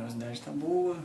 luminosidade tá boa.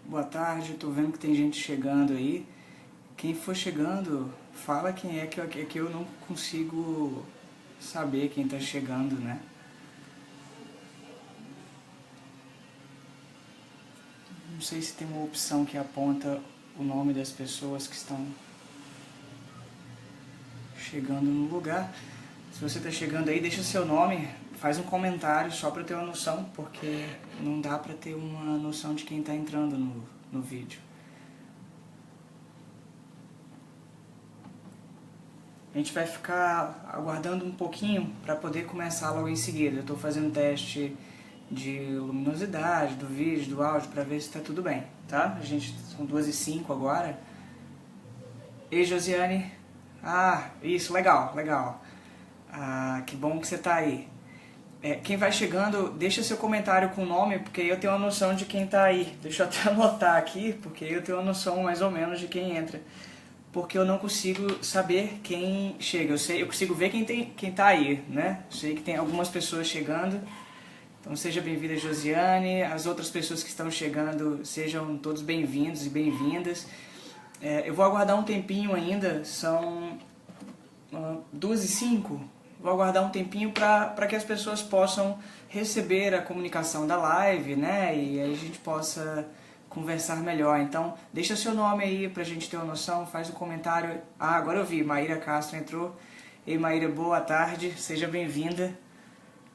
Boa tarde, tô vendo que tem gente chegando aí. Quem for chegando, fala quem é que eu não consigo saber quem tá chegando, né? Não sei se tem uma opção que aponta o nome das pessoas que estão chegando no lugar. Se você tá chegando aí, deixa seu nome, faz um comentário só para ter uma noção, porque não dá para ter uma noção de quem está entrando no vídeo. A gente vai ficar aguardando um pouquinho para poder começar logo em seguida. Eu estou fazendo teste de luminosidade do vídeo, do áudio, para ver se está tudo bem, tá? São 2h05 agora. Ei, Josiane. Ah, isso, legal, legal. Ah, que bom que você está aí. Quem vai chegando, deixa seu comentário com o nome, porque eu tenho uma noção de quem está aí. Deixa eu até anotar aqui, porque eu tenho uma noção mais ou menos de quem entra. Porque eu não consigo saber quem chega. Eu consigo ver quem está aí, né? Sei que tem algumas pessoas chegando. Então seja bem-vinda, Josiane. As outras pessoas que estão chegando, sejam todos bem-vindos e bem-vindas. Eu vou aguardar um tempinho ainda, são 2h05. Vou aguardar um tempinho para que as pessoas possam receber a comunicação da live, né? E aí a gente possa conversar melhor. Então, deixa seu nome aí pra gente ter uma noção, faz um comentário. Ah, agora eu vi, Maíra Castro entrou. Ei, Maíra, boa tarde, seja bem-vinda.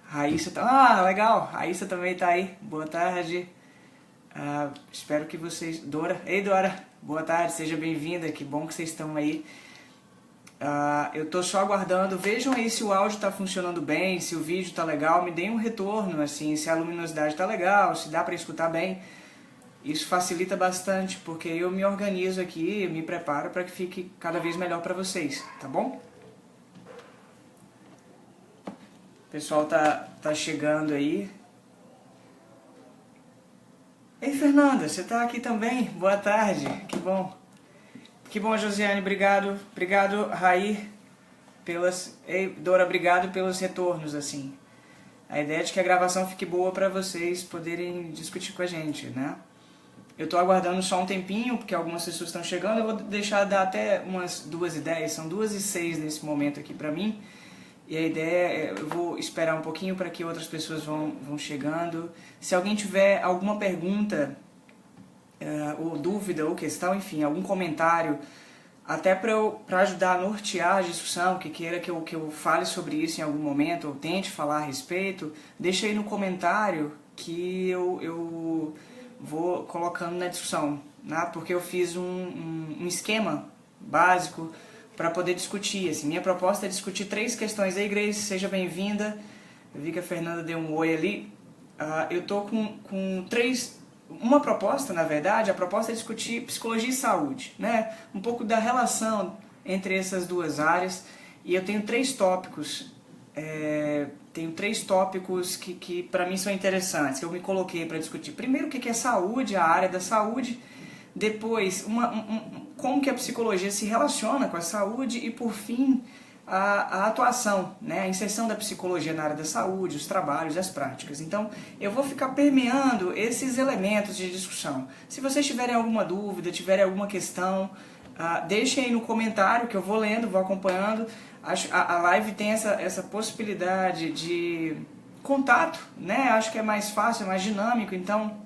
Raíssa tá... Ah, legal, Raíssa também tá aí, boa tarde. Espero que vocês... Dora, ei Dora, boa tarde, seja bem-vinda, que bom que vocês estão aí. Eu tô só aguardando, vejam aí se o áudio tá funcionando bem, se o vídeo tá legal, me deem um retorno, assim, se a luminosidade tá legal, se dá pra escutar bem. Isso facilita bastante, porque eu me organizo aqui, me preparo para que fique cada vez melhor para vocês, tá bom? O pessoal tá chegando aí. Ei, Fernanda, você tá aqui também? Boa tarde, que bom. Que bom, Josiane, obrigado. Obrigado, Raí, pelas... Ei, Dora, obrigado pelos retornos, assim. A ideia é de que a gravação fique boa para vocês poderem discutir com a gente, né? Eu estou aguardando só um tempinho, porque algumas pessoas estão chegando. Eu vou deixar dar até umas 2h10, são 2h06 nesse momento aqui para mim. E a ideia é, eu vou esperar um pouquinho para que outras pessoas vão chegando. Se alguém tiver alguma pergunta, ou dúvida, ou questão, enfim, algum comentário, até para ajudar a nortear a discussão, que queira que eu fale sobre isso em algum momento, ou tente falar a respeito, deixa aí no comentário que eu vou colocando na discussão, né? Porque eu fiz um esquema básico para poder discutir. Assim, minha proposta é discutir 3 questões. Aí, Grace, seja bem-vinda. Eu vi que a Fernanda deu um oi ali. Eu estou com 3... Uma proposta, na verdade, a proposta é discutir psicologia e saúde, né? Um pouco da relação entre essas duas áreas. E eu tenho 3 tópicos. Tenho 3 tópicos que para mim são interessantes, que eu me coloquei para discutir. Primeiro, o que é saúde, a área da saúde. Depois, como que a psicologia se relaciona com a saúde. E, por fim, a atuação, né? A inserção da psicologia na área da saúde, os trabalhos, as práticas. Então, eu vou ficar permeando esses elementos de discussão. Se vocês tiverem alguma dúvida, tiverem alguma questão, deixem aí no comentário que eu vou lendo, vou acompanhando. A live tem essa possibilidade de contato, né? Acho que é mais fácil, é mais dinâmico. Então,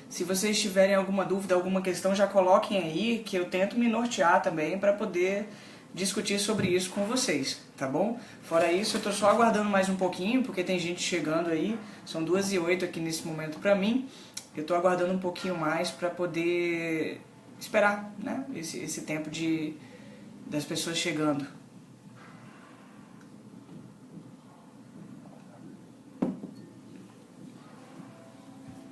se vocês tiverem alguma dúvida, alguma questão, já coloquem aí, que eu tento me nortear também para poder discutir sobre isso com vocês, tá bom? Fora isso, eu tô só aguardando mais um pouquinho, porque tem gente chegando aí. São 2h08 aqui nesse momento para mim. Eu tô aguardando um pouquinho mais para poder esperar, né? Esse tempo de das pessoas chegando.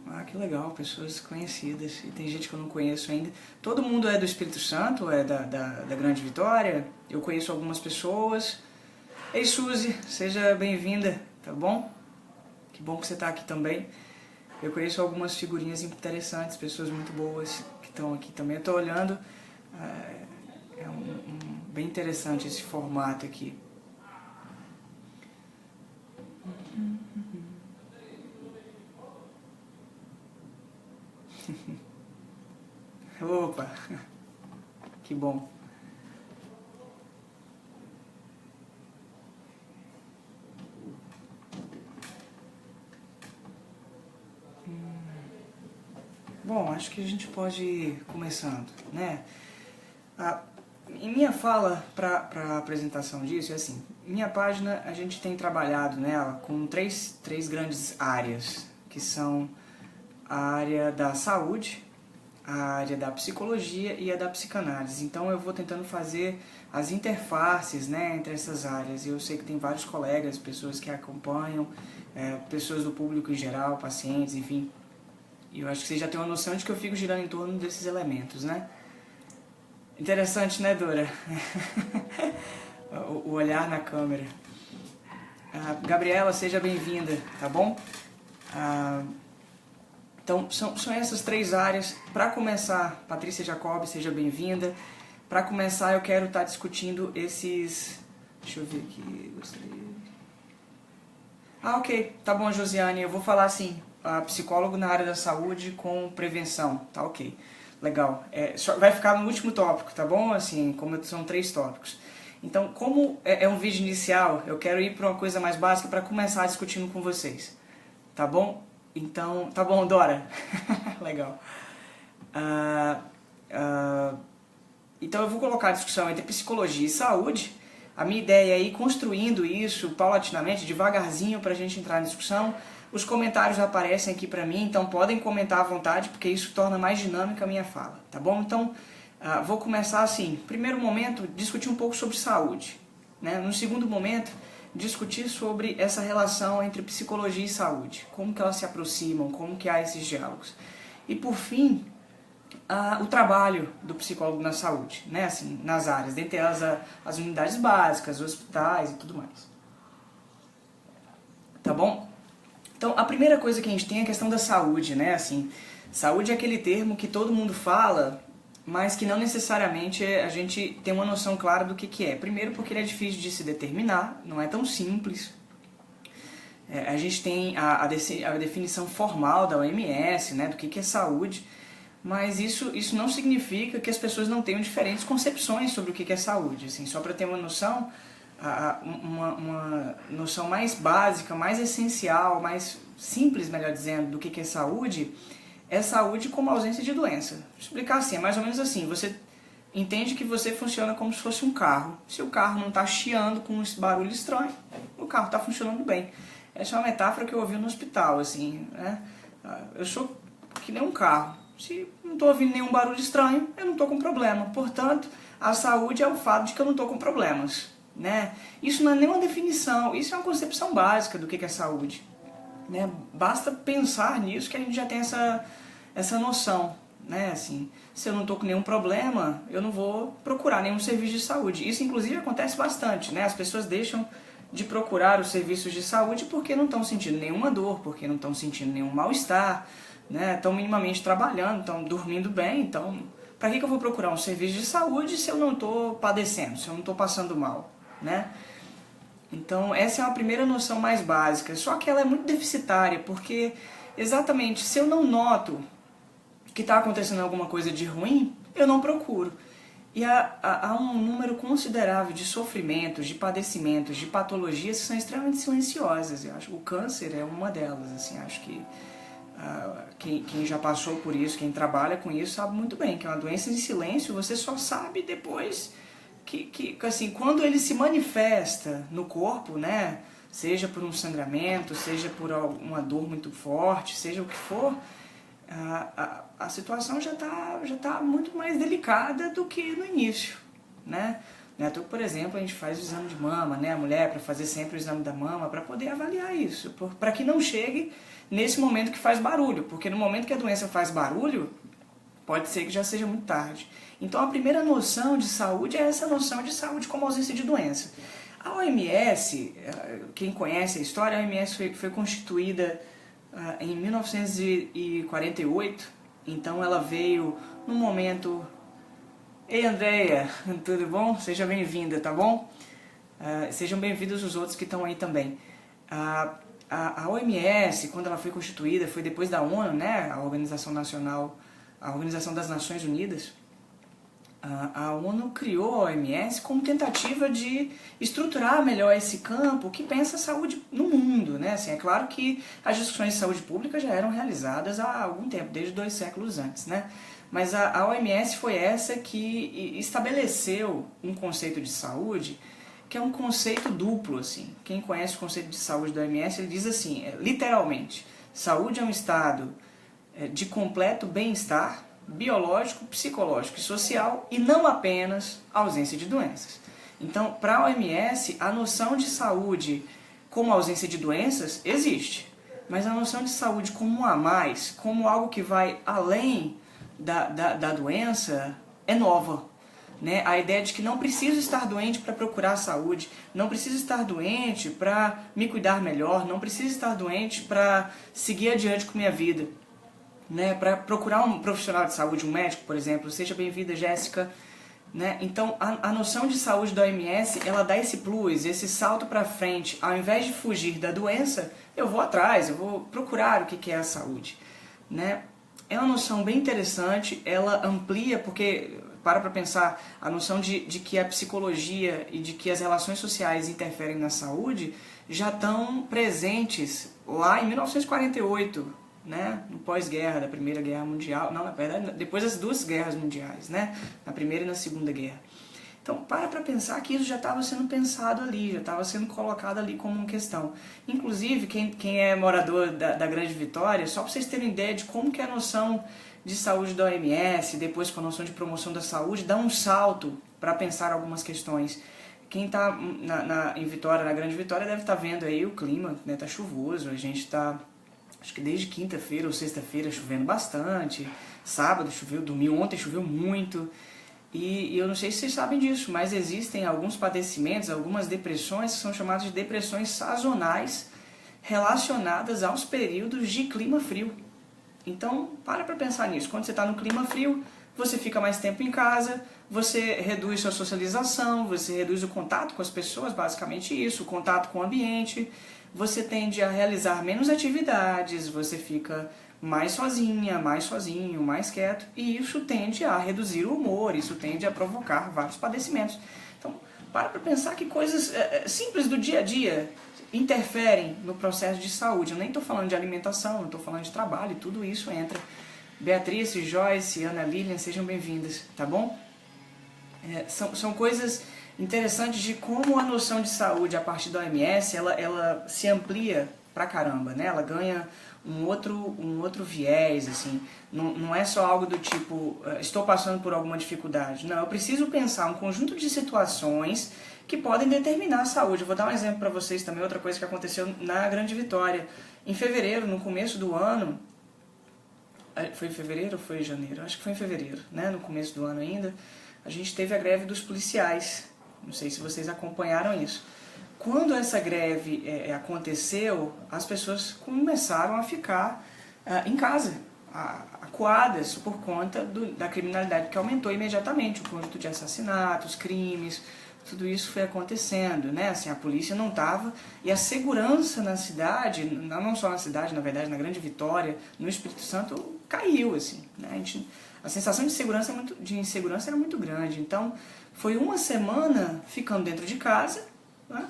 Ah, que legal, pessoas conhecidas. E tem gente que eu não conheço ainda. Todo mundo é do Espírito Santo, é da Grande Vitória. Eu conheço algumas pessoas. Ei, Suzy, seja bem-vinda, tá bom? Que bom que você está aqui também. Eu conheço algumas figurinhas interessantes, pessoas muito boas que estão aqui também. Eu estou olhando, bem interessante esse formato aqui. Opa, que bom. Bom, acho que a gente pode ir começando, né? Em minha fala para a apresentação disso, é assim, minha página a gente tem trabalhado nela com três grandes áreas, que são a área da saúde, a área da psicologia e a da psicanálise. Então eu vou tentando fazer as interfaces, né, entre essas áreas. Eu sei que tem vários colegas, pessoas que acompanham, pessoas do público em geral, pacientes, enfim. E eu acho que vocês já têm uma noção de que eu fico girando em torno desses elementos, né? Interessante, né, Dora? o olhar na câmera. Gabriela, seja bem-vinda, tá bom? Então, são essas três áreas. Para começar, Patrícia Jacob, seja bem-vinda. Para começar, eu quero estar discutindo esses... Deixa eu ver aqui... ok. Tá bom, Josiane. Eu vou falar assim, psicólogo na área da saúde com prevenção. Tá ok. Legal. Vai ficar no último tópico, tá bom? Assim, como são 3 tópicos. Então, como é um vídeo inicial, eu quero ir para uma coisa mais básica para começar discutindo com vocês. Tá bom? Então, tá bom, Dora. Legal. Então eu vou colocar a discussão entre psicologia e saúde. A minha ideia é ir construindo isso paulatinamente, devagarzinho, para a gente entrar na discussão. Os comentários aparecem aqui para mim, então podem comentar à vontade, porque isso torna mais dinâmica a minha fala, tá bom? Então, vou começar assim. Primeiro momento, discutir um pouco sobre saúde, né? No segundo momento, discutir sobre essa relação entre psicologia e saúde, como que elas se aproximam, como que há esses diálogos. E por fim, o trabalho do psicólogo na saúde, né? Assim, nas áreas, dentre elas as unidades básicas, os hospitais e tudo mais. Tá bom? Então, a primeira coisa que a gente tem é a questão da saúde, né? Assim, saúde é aquele termo que todo mundo fala, mas que não necessariamente a gente tem uma noção clara do que é. Primeiro porque ele é difícil de se determinar, não é tão simples. A gente tem a definição formal da OMS, né, do que é saúde, mas isso não significa que as pessoas não tenham diferentes concepções sobre o que é saúde. Assim, só para ter uma noção, uma noção mais básica, mais essencial, mais simples, melhor dizendo, do que é saúde como ausência de doença. Vou explicar assim, é mais ou menos assim, você entende que você funciona como se fosse um carro. Se o carro não está chiando com esse barulho estranho, o carro está funcionando bem. Essa é uma metáfora que eu ouvi no hospital, assim, né? Eu sou que nem um carro. Se não estou ouvindo nenhum barulho estranho, eu não estou com problema. Portanto, a saúde é o fato de que eu não estou com problemas, né? Isso não é nenhuma definição, isso é uma concepção básica do que é saúde, né? Basta pensar nisso que a gente já tem essa noção, né? Assim, se eu não estou com nenhum problema, eu não vou procurar nenhum serviço de saúde. Isso, inclusive, acontece bastante, né? As pessoas deixam de procurar os serviços de saúde porque não estão sentindo nenhuma dor, porque não estão sentindo nenhum mal-estar, né? Estão minimamente trabalhando, estão dormindo bem, então para que eu vou procurar um serviço de saúde se eu não estou padecendo, se eu não estou passando mal, né? Então essa é uma primeira noção mais básica, só que ela é muito deficitária, porque exatamente se eu não noto que está acontecendo alguma coisa de ruim, eu não procuro. E há um número considerável de sofrimentos, de padecimentos, de patologias que são extremamente silenciosas. Eu acho que o câncer é uma delas. Assim, acho que quem já passou por isso, quem trabalha com isso, sabe muito bem que é uma doença em silêncio. Você só sabe depois que assim, quando ele se manifesta no corpo, né, seja por um sangramento, seja por uma dor muito forte, seja o que for, a situação já tá muito mais delicada do que no início, né? Né? Então, por exemplo, a gente faz o exame de mama, né? A mulher para fazer sempre o exame da mama, para poder avaliar isso, para que não chegue nesse momento que faz barulho, porque no momento que a doença faz barulho, pode ser que já seja muito tarde. Então a primeira noção de saúde é essa noção de saúde como ausência de doença. A OMS, quem conhece a história, a OMS foi constituída em 1948, então ela veio num momento... Ei Andréia, tudo bom? Seja bem-vinda, tá bom? Sejam bem-vindos os outros que estão aí também. A OMS, quando ela foi constituída, foi depois da ONU, né? A Organização das Nações Unidas. A ONU criou a OMS como tentativa de estruturar melhor esse campo que pensa a saúde no mundo, né? Assim, é claro que as discussões de saúde pública já eram realizadas há algum tempo, desde 2 séculos antes, né? Mas a OMS foi essa que estabeleceu um conceito de saúde que é um conceito duplo, assim. Quem conhece o conceito de saúde da OMS, ele diz assim, literalmente, saúde é um estado de completo bem-estar biológico, psicológico e social e não apenas ausência de doenças. Então, para a OMS, a noção de saúde como ausência de doenças existe, mas a noção de saúde como um a mais, como algo que vai além da doença, é nova. Né? A ideia de que não preciso estar doente para procurar saúde, não preciso estar doente para me cuidar melhor, não preciso estar doente para seguir adiante com minha vida. Né? Para procurar um profissional de saúde, um médico, por exemplo. Seja bem-vinda, Jéssica. Né? Então, a noção de saúde da OMS, ela dá esse plus, esse salto para frente. Ao invés de fugir da doença, eu vou atrás, eu vou procurar o que é a saúde. Né? É uma noção bem interessante, ela amplia, porque, para pensar, a noção de que a psicologia e de que as relações sociais interferem na saúde já estão presentes lá em 1948, né? No pós-guerra da Primeira Guerra Mundial, não, na verdade, depois das 2 guerras mundiais, né? Na Primeira e na Segunda Guerra. Então, para pensar que isso já estava sendo pensado ali, já estava sendo colocado ali como uma questão. Inclusive, quem é morador da Grande Vitória, só para vocês terem ideia de como que a noção de saúde da OMS, depois com a noção de promoção da saúde, dá um salto para pensar algumas questões. Quem está em Vitória, na Grande Vitória, deve estar vendo aí o clima, né? Tá chuvoso, a gente está, acho que desde quinta-feira ou sexta-feira chovendo bastante, sábado choveu, domingo, ontem choveu muito. E eu não sei se vocês sabem disso, mas existem alguns padecimentos, algumas depressões que são chamadas de depressões sazonais relacionadas aos períodos de clima frio. Então, para pensar nisso. Quando você está no clima frio, você fica mais tempo em casa, você reduz sua socialização, você reduz o contato com as pessoas, basicamente isso, o contato com o ambiente, você tende a realizar menos atividades, você fica mais sozinha, mais sozinho, mais quieto, e isso tende a reduzir o humor, isso tende a provocar vários padecimentos. Então, para pensar que coisas simples do dia a dia interferem no processo de saúde. Eu nem estou falando de alimentação, não estou falando de trabalho, tudo isso entra. Beatriz, Joyce, Ana Lilian, sejam bem-vindas, tá bom? São coisas interessantes de como a noção de saúde a partir da OMS, ela se amplia pra caramba, né? Ela ganha um outro viés, assim. Não é só algo do tipo, estou passando por alguma dificuldade. Não, eu preciso pensar um conjunto de situações que podem determinar a saúde. Eu vou dar um exemplo para vocês também, outra coisa que aconteceu na Grande Vitória. Em fevereiro, no começo do ano, foi em fevereiro ou foi em janeiro? Acho que foi em fevereiro, né? No começo do ano ainda, a gente teve a greve dos policiais. Não sei se vocês acompanharam isso. Quando essa greve aconteceu, as pessoas começaram a ficar em casa, acuadas por conta da criminalidade que aumentou imediatamente, o conjunto de assassinatos, crimes, tudo isso foi acontecendo, né? Assim, a polícia não estava, e a segurança na cidade, não só na cidade, na verdade, na Grande Vitória, no Espírito Santo, caiu, assim, né? A sensação de insegurança era muito grande. Então, foi uma semana ficando dentro de casa, né?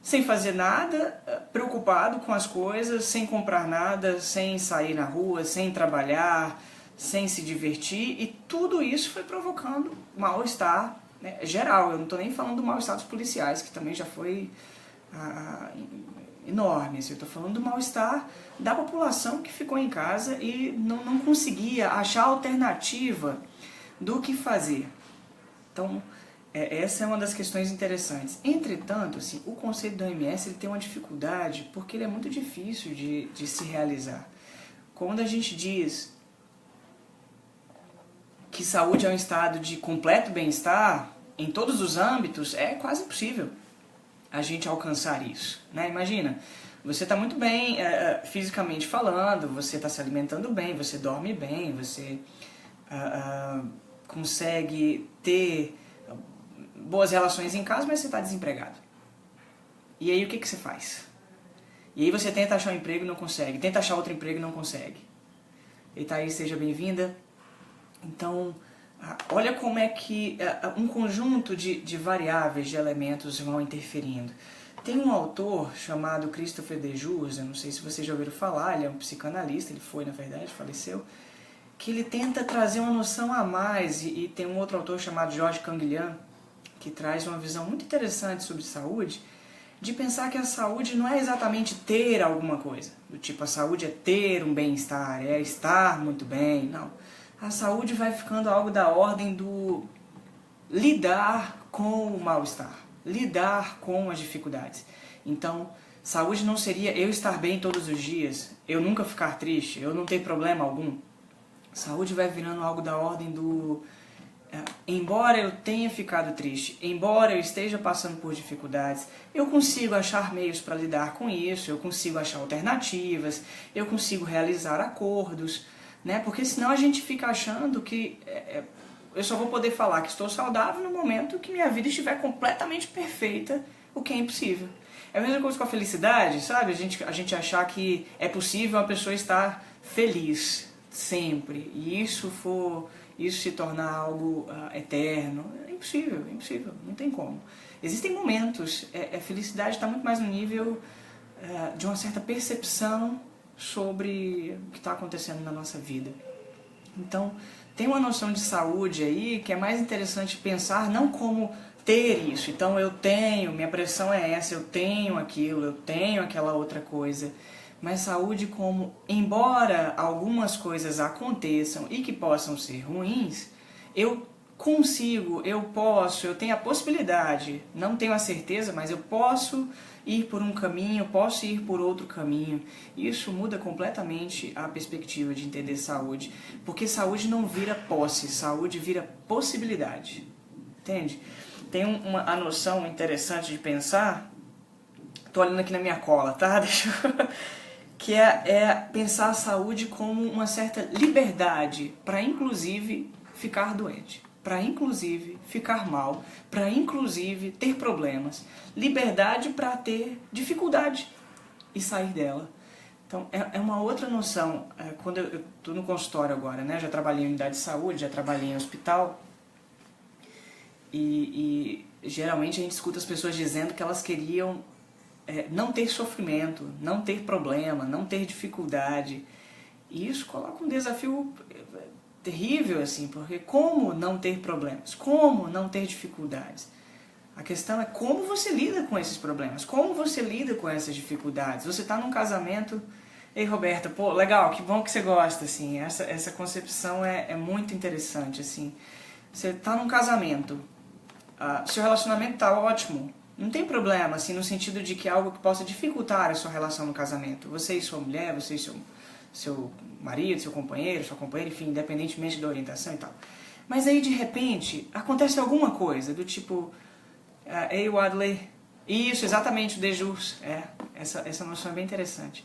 Sem fazer nada, preocupado com as coisas, sem comprar nada, sem sair na rua, sem trabalhar, sem se divertir, e tudo isso foi provocando mal-estar, né, geral. Eu não estou nem falando do mal-estar dos policiais, que também já foi enorme. Assim, eu estou falando do mal-estar da população que ficou em casa e não conseguia achar alternativa do que fazer. Então, Essa é uma das questões interessantes. Entretanto, assim, o conceito da OMS ele tem uma dificuldade porque ele é muito difícil de se realizar. Quando a gente diz que saúde é um estado de completo bem-estar, em todos os âmbitos, é quase impossível a gente alcançar isso. Né? Imagina, você está muito bem fisicamente falando, você está se alimentando bem, você dorme bem, você consegue ter boas relações em casa, mas você está desempregado. E aí o que você faz? E aí você tenta achar um emprego e não consegue, tenta achar outro emprego e não consegue. E tá aí, seja bem-vinda. Então, olha como é que um conjunto de variáveis, de elementos vão interferindo. Tem um autor chamado Christopher DeJoos, eu não sei se vocês já ouviram falar, ele é um psicanalista, ele foi, na verdade, faleceu, que ele tenta trazer uma noção a mais, e tem um outro autor chamado George Canguilhem, que traz uma visão muito interessante sobre saúde, de pensar que a saúde não é exatamente ter alguma coisa, do tipo, a saúde é ter um bem-estar, é estar muito bem, não. A saúde vai ficando algo da ordem do lidar com o mal-estar, lidar com as dificuldades. Então, saúde não seria eu estar bem todos os dias, eu nunca ficar triste, eu não ter problema algum. Saúde vai virando algo da ordem do embora eu tenha ficado triste, embora eu esteja passando por dificuldades, eu consigo achar meios para lidar com isso, eu consigo achar alternativas, eu consigo realizar acordos, né? Porque senão a gente fica achando que eu só vou poder falar que estou saudável no momento que minha vida estiver completamente perfeita, o que é impossível. É a mesma coisa com a felicidade, sabe? A gente achar que é possível uma pessoa estar feliz sempre, e isso se tornar algo eterno, é impossível, não tem como. Existem momentos, a felicidade está muito mais no nível de uma certa percepção sobre o que está acontecendo na nossa vida. Então, tem uma noção de saúde aí que é mais interessante pensar não como ter isso. Então, eu tenho, minha pressão é essa, eu tenho aquilo, eu tenho aquela outra coisa. Mas saúde como, embora algumas coisas aconteçam e que possam ser ruins, eu consigo, eu posso, eu tenho a possibilidade, não tenho a certeza, mas eu posso ir por um caminho, posso ir por outro caminho. Isso muda completamente a perspectiva de entender saúde, porque saúde não vira posse, saúde vira possibilidade. Entende? Tem a noção interessante de pensar, tô olhando aqui na minha cola, tá? Deixa eu... que é pensar a saúde como uma certa liberdade para, inclusive, ficar doente, para, inclusive, ficar mal, para, inclusive, ter problemas. Liberdade para ter dificuldade e sair dela. Então, é uma outra noção. Quando eu estou no consultório agora, né? Já trabalhei em unidade de saúde, já trabalhei em hospital, e geralmente a gente escuta as pessoas dizendo que elas queriam não ter sofrimento, não ter problema, não ter dificuldade. E isso coloca um desafio terrível, assim, porque como não ter problemas? Como não ter dificuldades? A questão é como você lida com esses problemas, como você lida com essas dificuldades. Você está num casamento... Ei, Roberta, pô, legal, que bom que você gosta, assim, essa concepção é muito interessante, assim. Você está num casamento, seu relacionamento está ótimo, não tem problema, assim, no sentido de que é algo que possa dificultar a sua relação no casamento. Você e sua mulher, você e seu marido, seu companheiro, sua companheira, enfim, independentemente da orientação e tal. Mas aí, de repente, acontece alguma coisa, do tipo... Ei, Wadley... Isso, exatamente, o DeJoos. Essa noção é bem interessante.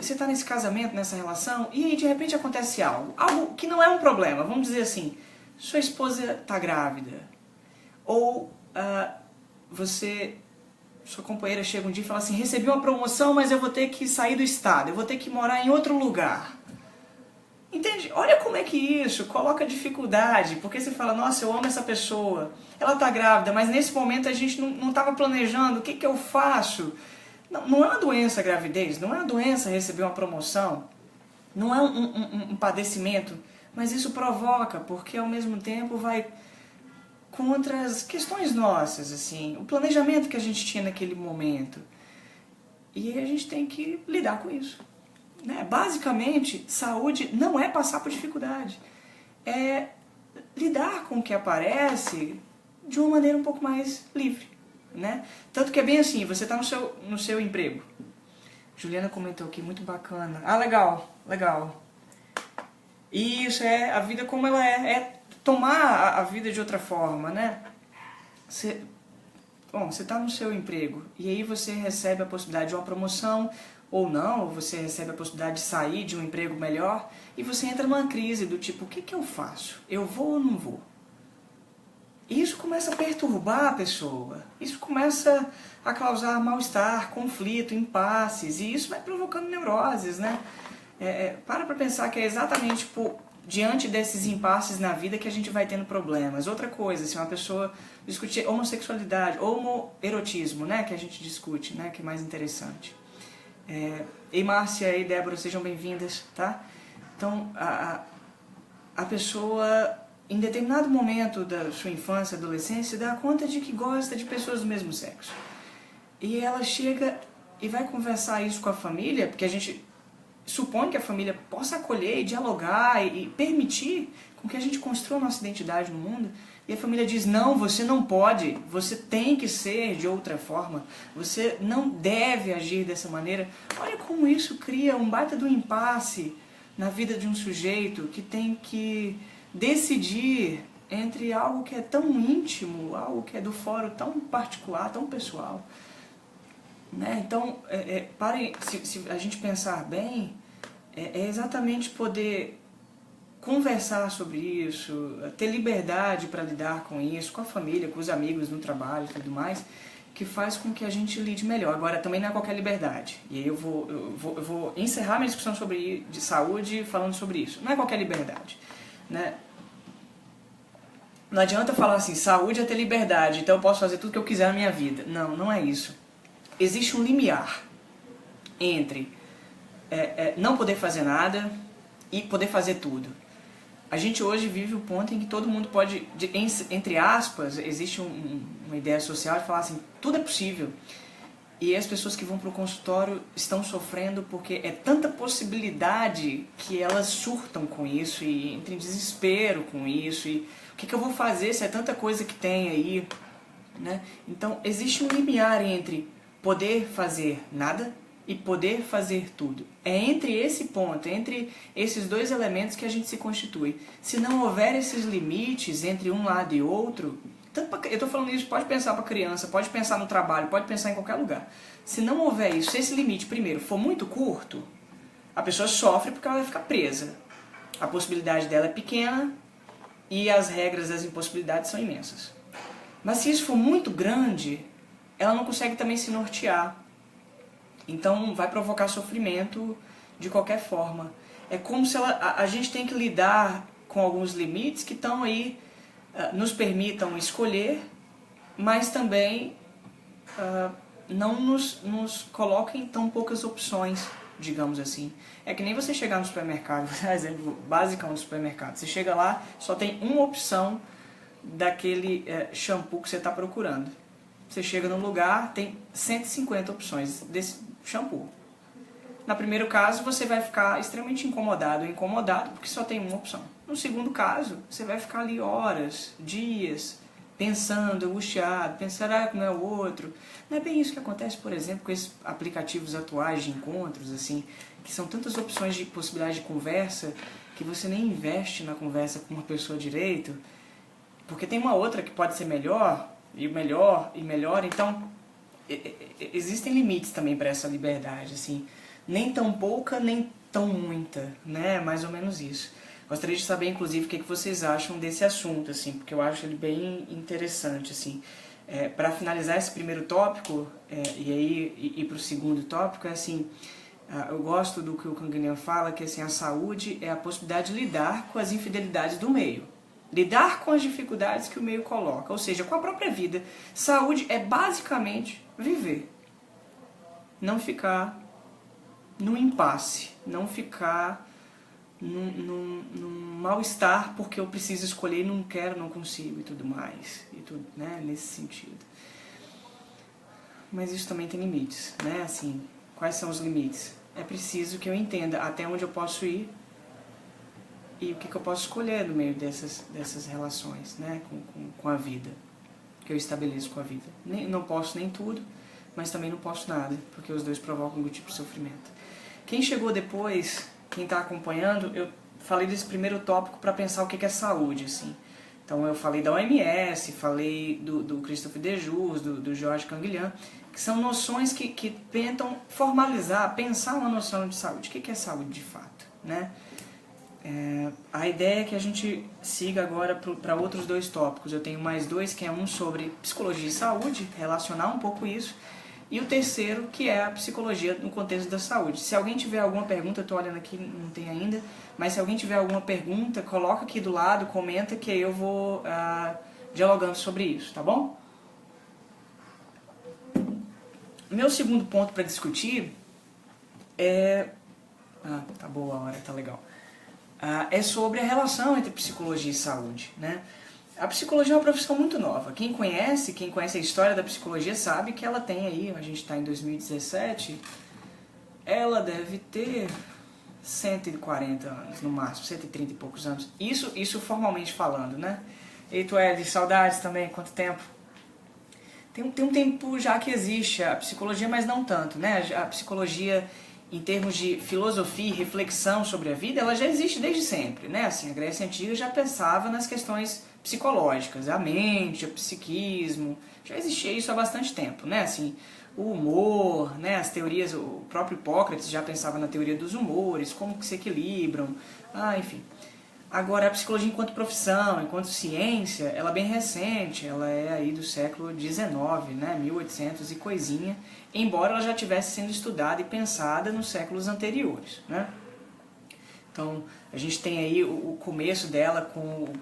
Você está nesse casamento, nessa relação, e aí, de repente, acontece algo. Algo que não é um problema. Vamos dizer assim, sua esposa está grávida. Ou... sua companheira chega um dia e fala assim, recebi uma promoção, mas eu vou ter que sair do estado, eu vou ter que morar em outro lugar. Entende? Olha como é que isso coloca dificuldade, porque você fala, nossa, eu amo essa pessoa, ela está grávida, mas nesse momento a gente não estava planejando, o que eu faço? Não é uma doença a gravidez, não é uma doença receber uma promoção, não é um padecimento, mas isso provoca, porque ao mesmo tempo vai... contra as questões nossas, assim, o planejamento que a gente tinha naquele momento. E a gente tem que lidar com isso. Né? Basicamente, saúde não é passar por dificuldade. É lidar com o que aparece de uma maneira um pouco mais livre, né? Tanto que é bem assim, você está no seu emprego. Juliana comentou aqui, muito bacana. Ah, legal, legal. E isso é a vida como ela é tomar a vida de outra forma, né? Bom, você está no seu emprego e aí você recebe a possibilidade de uma promoção ou não, ou você recebe a possibilidade de sair de um emprego melhor e você entra numa crise do tipo, o que eu faço? Eu vou ou não vou? E isso começa a perturbar a pessoa, isso começa a causar mal-estar, conflito, impasses, e isso vai provocando neuroses, né? Para pensar que é exatamente diante desses impasses na vida que a gente vai tendo problemas. Outra coisa, se uma pessoa discutir homossexualidade, homoerotismo, né, que a gente discute, né, que é mais interessante. Ei, Márcia e Débora, sejam bem-vindas, tá? Então, a pessoa, em determinado momento da sua infância, adolescência, dá conta de que gosta de pessoas do mesmo sexo. E ela chega e vai conversar isso com a família, porque a gente supõe que a família possa acolher e dialogar e permitir com que a gente construa a nossa identidade no mundo. E a família diz, não, você não pode, você tem que ser de outra forma, você não deve agir dessa maneira. Olha como isso cria um baita do impasse na vida de um sujeito que tem que decidir entre algo que é tão íntimo, algo que é do fórum tão particular, tão pessoal. Né? Então, se a gente pensar bem, é exatamente poder conversar sobre isso, ter liberdade para lidar com isso, com a família, com os amigos, no trabalho e tudo mais, que faz com que a gente lide melhor. Agora, também não é qualquer liberdade. E aí eu vou encerrar minha discussão de saúde falando sobre isso. Não é qualquer liberdade. Né? Não adianta falar assim, saúde é ter liberdade, então eu posso fazer tudo que eu quiser na minha vida. Não, não é isso. Existe um limiar entre não poder fazer nada e poder fazer tudo. A gente hoje vive o ponto em que todo mundo pode, entre aspas, existe uma ideia social de falar assim, tudo é possível. E as pessoas que vão para o consultório estão sofrendo porque é tanta possibilidade que elas surtam com isso e entram em desespero com isso. E o que eu vou fazer se é tanta coisa que tem aí? Né? Então existe um limiar entre poder fazer nada e poder fazer tudo. É entre esse ponto, entre esses dois elementos que a gente se constitui. Se não houver esses limites entre um lado e outro, eu estou falando isso, pode pensar para criança, pode pensar no trabalho, pode pensar em qualquer lugar. Se não houver isso, se esse limite, primeiro, for muito curto, a pessoa sofre porque ela vai ficar presa. A possibilidade dela é pequena e as regras das impossibilidades são imensas. Mas se isso for muito grande, ela não consegue também se nortear. Então vai provocar sofrimento de qualquer forma. É como se a gente tem que lidar com alguns limites que estão aí, nos permitam escolher, mas também não nos coloquem tão poucas opções, digamos assim. É que nem você chegar no supermercado, exemplo básico no supermercado. Você chega lá, só tem uma opção daquele shampoo que você está procurando. Você chega num lugar, tem 150 opções desse shampoo. No primeiro caso, você vai ficar extremamente incomodado ou incomodado porque só tem uma opção. No segundo caso, você vai ficar ali horas, dias, pensando, angustiado, pensando, como é o outro. Não é bem isso que acontece, por exemplo, com esses aplicativos atuais de encontros, assim, que são tantas opções de possibilidade de conversa que você nem investe na conversa com uma pessoa direito, porque tem uma outra que pode ser melhor, e melhor, e melhor. Então, existem limites também para essa liberdade, assim, nem tão pouca, nem tão muita, né? Mais ou menos isso. Gostaria de saber, inclusive, o que vocês acham desse assunto, assim, porque eu acho ele bem interessante, assim. Para finalizar esse primeiro tópico, e aí ir para o segundo tópico, é assim, eu gosto do que o Canguinhan fala, que assim, a saúde é a possibilidade de lidar com as infidelidades do meio. Lidar com as dificuldades que o meio coloca, ou seja, com a própria vida. Saúde é basicamente viver. Não ficar num impasse, não ficar num mal-estar porque eu preciso escolher, não quero, não consigo e tudo mais, e tudo, né, nesse sentido. Mas isso também tem limites, né, assim, quais são os limites? É preciso que eu entenda até onde eu posso ir e o que eu posso escolher no meio dessas relações, né, com a vida. que eu estabeleço com a vida. Não posso nem tudo, mas também não posso nada, porque os dois provocam algum tipo de sofrimento. Quem chegou depois, quem está acompanhando, eu falei desse primeiro tópico para pensar o que é saúde, assim. Então eu falei da OMS, falei do Christophe Dejoux, do Georges Canguilhem, que são noções que tentam formalizar, pensar uma noção de saúde. O que é saúde de fato, né? A ideia é que a gente siga agora para outros dois tópicos. Eu tenho mais dois, que é um sobre psicologia e saúde, relacionar um pouco isso, e o terceiro, que é a psicologia no contexto da saúde. Se alguém tiver alguma pergunta, eu estou olhando aqui, não tem ainda, mas se alguém tiver alguma pergunta, coloca aqui do lado, comenta, que aí eu vou dialogando sobre isso, tá bom? Meu segundo ponto para discutir é... tá boa a hora, tá legal. É sobre a relação entre psicologia e saúde, né? A psicologia é uma profissão muito nova. Quem conhece a história da psicologia sabe que ela tem aí, a gente está em 2017, ela deve ter 140 anos no máximo, 130 e poucos anos. Isso formalmente falando, né? E tu, Ed, saudades também, quanto tempo? Tem um tempo já que existe a psicologia, mas não tanto, né? A psicologia, em termos de filosofia e reflexão sobre a vida, ela já existe desde sempre, né? Assim, a Grécia Antiga já pensava nas questões psicológicas, a mente, o psiquismo, já existia isso há bastante tempo, né? Assim, o humor, né? As teorias, o próprio Hipócrates já pensava na teoria dos humores, como que se equilibram, enfim. Agora, a psicologia enquanto profissão, enquanto ciência, ela é bem recente, ela é aí do século XIX, né, 1800 e coisinha, embora ela já tivesse sendo estudada e pensada nos séculos anteriores, né? Então, a gente tem aí o começo dela com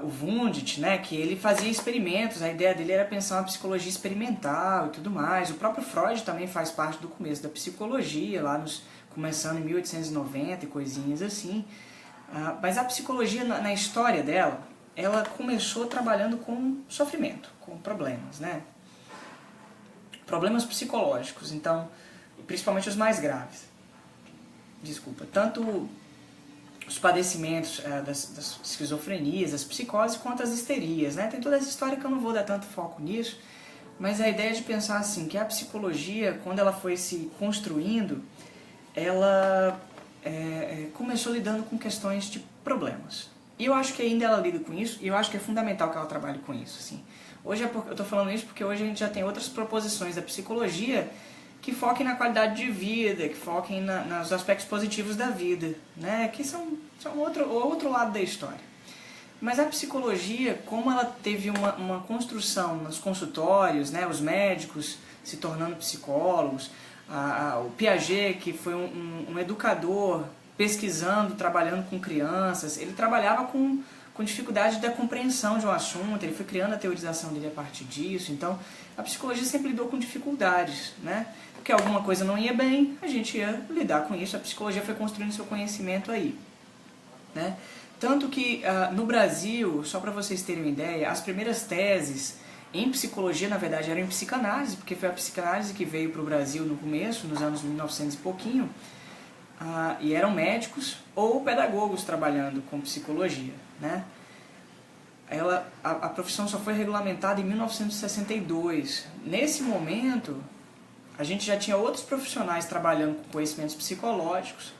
o Wundt, né, que ele fazia experimentos, a ideia dele era pensar uma psicologia experimental e tudo mais. O próprio Freud também faz parte do começo da psicologia, lá começando em 1890 e coisinhas assim. Mas a psicologia, na história dela, ela começou trabalhando com sofrimento, com problemas, né? Problemas psicológicos, então, principalmente os mais graves. Desculpa, tanto os padecimentos das esquizofrenias, das psicoses, quanto as histerias, né? Tem toda essa história que eu não vou dar tanto foco nisso, mas a ideia de pensar assim, que a psicologia, quando ela foi se construindo, ela começou lidando com questões de problemas. E eu acho que ainda ela lida com isso, e eu acho que é fundamental que ela trabalhe com isso. Assim. Hoje eu estou falando isso porque hoje a gente já tem outras proposições da psicologia que foquem na qualidade de vida, que foquem nos aspectos positivos da vida, né? Que são outro lado da história. Mas a psicologia, como ela teve uma construção nos consultórios, né? Os médicos se tornando psicólogos, o Piaget, que foi um educador pesquisando, trabalhando com crianças, ele trabalhava com dificuldade da compreensão de um assunto, ele foi criando a teorização dele a partir disso. Então, a psicologia sempre lidou com dificuldades, né? Porque alguma coisa não ia bem, a gente ia lidar com isso, a psicologia foi construindo seu conhecimento aí, né? Tanto que no Brasil, só para vocês terem uma ideia, as primeiras teses em psicologia, na verdade, eram em psicanálise, porque foi a psicanálise que veio para o Brasil no começo, nos anos 1900 e pouquinho, e eram médicos ou pedagogos trabalhando com psicologia, né? A profissão só foi regulamentada em 1962. Nesse momento, a gente já tinha outros profissionais trabalhando com conhecimentos psicológicos,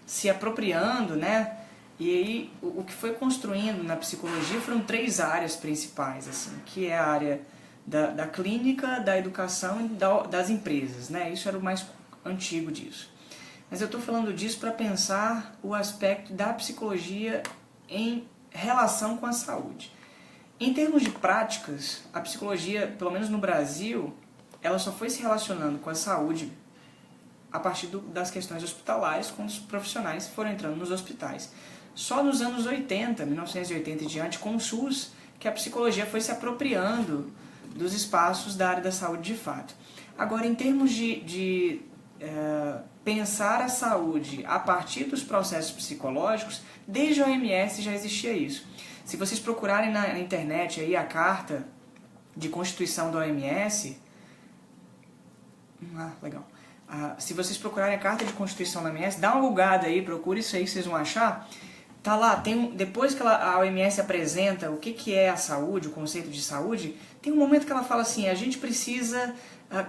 se apropriando, né? E aí, o que foi construindo na psicologia foram 3 áreas principais, assim, que é a área da clínica, da educação e das empresas, né? Isso era o mais antigo disso. Mas eu estou falando disso para pensar o aspecto da psicologia em relação com a saúde. Em termos de práticas, a psicologia, pelo menos no Brasil, ela só foi se relacionando com a saúde a partir das questões hospitalares, quando os profissionais foram entrando nos hospitais. Só nos anos 80, 1980 e diante, com o SUS, que a psicologia foi se apropriando dos espaços da área da saúde de fato. Agora, em termos de pensar a saúde a partir dos processos psicológicos, desde a OMS já existia isso. Se vocês procurarem na internet aí a carta de constituição da OMS, legal. Se vocês procurarem a carta de constituição da OMS, dá uma bugada aí, procure isso aí que vocês vão achar. tá lá, depois que a OMS apresenta o que é a saúde, o conceito de saúde, tem um momento que ela fala assim, a gente precisa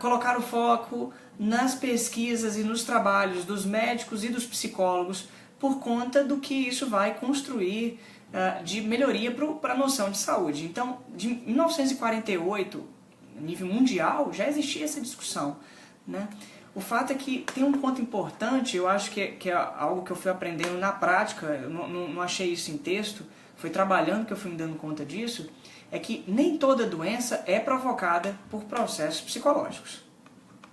colocar o foco nas pesquisas e nos trabalhos dos médicos e dos psicólogos por conta do que isso vai construir de melhoria para a noção de saúde. Então, de 1948, a nível mundial, já existia essa discussão, né? O fato é que tem um ponto importante, eu acho que é algo que eu fui aprendendo na prática, eu não achei isso em texto, foi trabalhando que eu fui me dando conta disso, é que nem toda doença é provocada por processos psicológicos.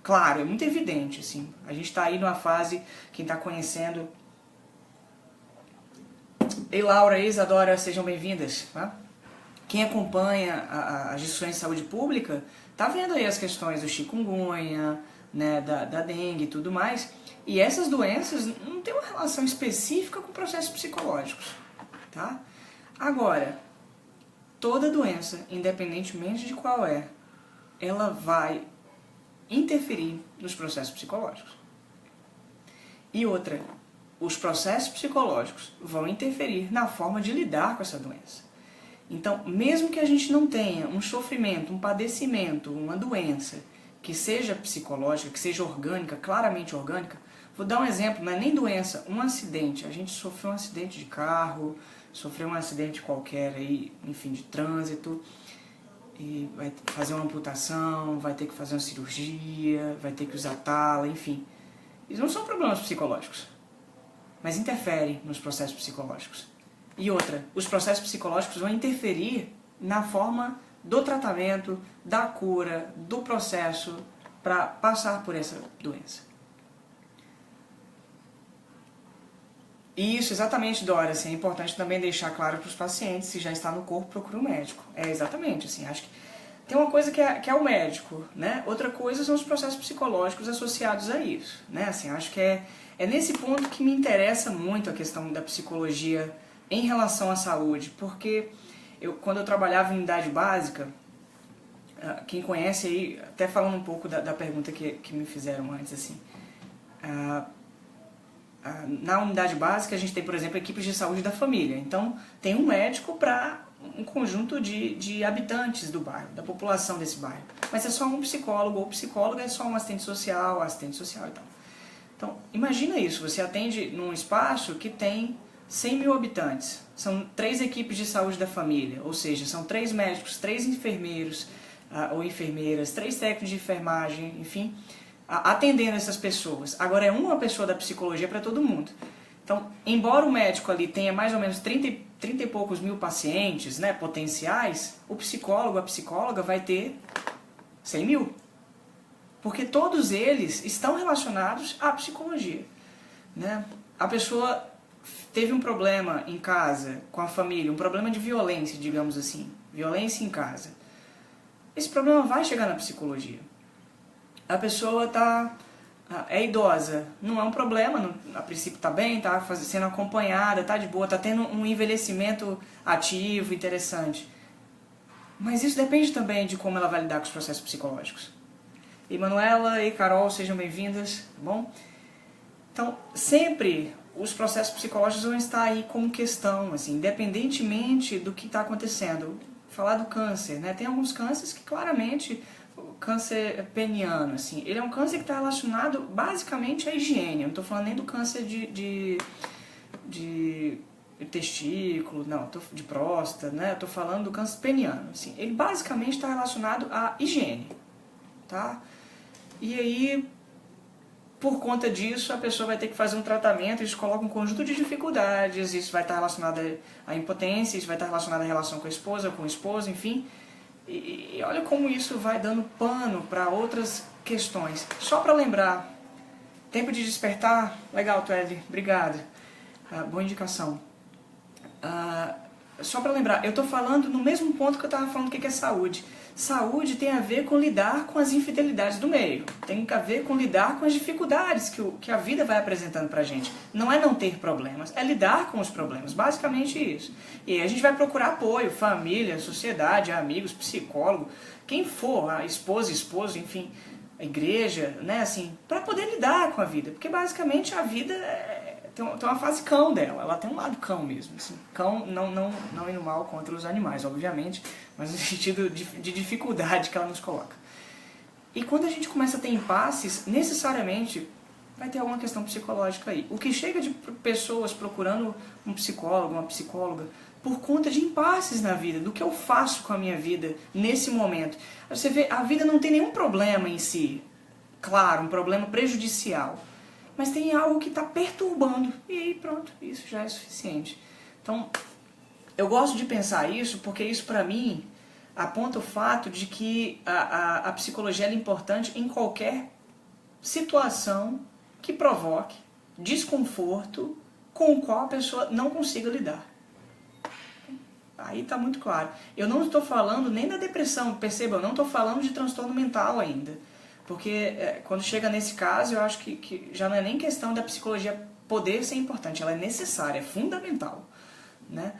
Claro, é muito evidente, assim, a gente está aí numa fase, quem está conhecendo... Ei Laura, Isadora, sejam bem-vindas, tá? Quem acompanha as discussões de saúde pública, tá vendo aí as questões do chikungunya, né, da dengue e tudo mais, e essas doenças não têm uma relação específica com processos psicológicos, tá? Agora, toda doença, independentemente de qual é, ela vai interferir nos processos psicológicos. E outra, os processos psicológicos vão interferir na forma de lidar com essa doença. Então, mesmo que a gente não tenha um sofrimento, um padecimento, uma doença que seja psicológica, que seja orgânica, claramente orgânica, vou dar um exemplo, não é nem doença, um acidente. A gente sofreu um acidente de carro, sofreu um acidente qualquer aí, enfim, de trânsito, e vai fazer uma amputação, vai ter que fazer uma cirurgia, vai ter que usar tala, enfim. Isso não são problemas psicológicos, mas interferem nos processos psicológicos. E outra, os processos psicológicos vão interferir na forma do tratamento, da cura, do processo para passar por essa doença. E isso, exatamente, Dora, assim, é importante também deixar claro para os pacientes, se já está no corpo, procure um médico. É exatamente, assim, acho que tem uma coisa que é o médico, né? Outra coisa são os processos psicológicos associados a isso, né? Assim, acho que é nesse ponto que me interessa muito a questão da psicologia em relação à saúde, porque quando eu trabalhava em unidade básica, quem conhece aí, até falando um pouco da pergunta que me fizeram antes, assim, na unidade básica a gente tem, por exemplo, equipes de saúde da família. Então, tem um médico para um conjunto de habitantes do bairro, da população desse bairro. Mas é só um psicólogo ou psicóloga, é só um assistente social e tal. Então, imagina isso, você atende num espaço que tem 100 mil habitantes. São 3 equipes de saúde da família, ou seja, são 3 médicos, 3 enfermeiros ou enfermeiras, 3 técnicos de enfermagem, enfim, atendendo essas pessoas. Agora é uma pessoa da psicologia para todo mundo. Então, embora o médico ali tenha mais ou menos 30 e poucos mil pacientes, né, potenciais, o psicólogo, a psicóloga vai ter 100 mil. Porque todos eles estão relacionados à psicologia, né? A pessoa teve um problema em casa, com a família, um problema de violência, digamos assim, violência em casa. Esse problema vai chegar na psicologia. A pessoa é idosa, não é um problema, a princípio está bem, está sendo acompanhada, está de boa, está tendo um envelhecimento ativo, interessante. Mas isso depende também de como ela vai lidar com os processos psicológicos. E Manuela e Carol, sejam bem-vindas, tá bom? Então, sempre os processos psicológicos vão estar aí como questão, assim, independentemente do que está acontecendo. Falar do câncer, né? Tem alguns cânceres que claramente, o câncer peniano, assim, ele é um câncer que está relacionado basicamente à higiene. Eu não estou falando nem do câncer de testículo, não, de próstata, né? Eu estou falando do câncer peniano, assim. Ele basicamente está relacionado à higiene, tá? E aí, por conta disso, a pessoa vai ter que fazer um tratamento, isso coloca um conjunto de dificuldades, isso vai estar relacionado à impotência, isso vai estar relacionado à relação com a esposa, com o esposo, enfim. E olha como isso vai dando pano para outras questões. Só para lembrar, tempo de despertar, legal, Twelly, obrigado, boa indicação. Só para lembrar, eu estou falando no mesmo ponto que eu estava falando do que é saúde. Saúde tem a ver com lidar com as infidelidades do meio. Tem a ver com lidar com as dificuldades que a vida vai apresentando pra gente. Não é não ter problemas, é lidar com os problemas. Basicamente isso. E aí a gente vai procurar apoio, família, sociedade, amigos, psicólogo, quem for, a esposa, esposo, enfim, a igreja, né, assim, para poder lidar com a vida. Porque basicamente a vida tem uma fase cão dela, ela tem um lado cão mesmo. Assim. Cão, não indo mal contra os animais, obviamente, mas no sentido de dificuldade que ela nos coloca. E quando a gente começa a ter impasses, necessariamente vai ter alguma questão psicológica aí. O que chega de pessoas procurando um psicólogo, uma psicóloga, por conta de impasses na vida, do que eu faço com a minha vida nesse momento. Você vê, a vida não tem nenhum problema em si, claro, um problema prejudicial, mas tem algo que está perturbando, e aí pronto, isso já é suficiente. Então, eu gosto de pensar isso, porque isso para mim aponta o fato de que a psicologia é importante em qualquer situação que provoque desconforto com o qual a pessoa não consiga lidar. Aí está muito claro. Eu não estou falando nem da depressão, perceba, eu não estou falando de transtorno mental ainda. Porque quando chega nesse caso, eu acho que já não é nem questão da psicologia poder ser importante, ela é necessária, é fundamental. Né?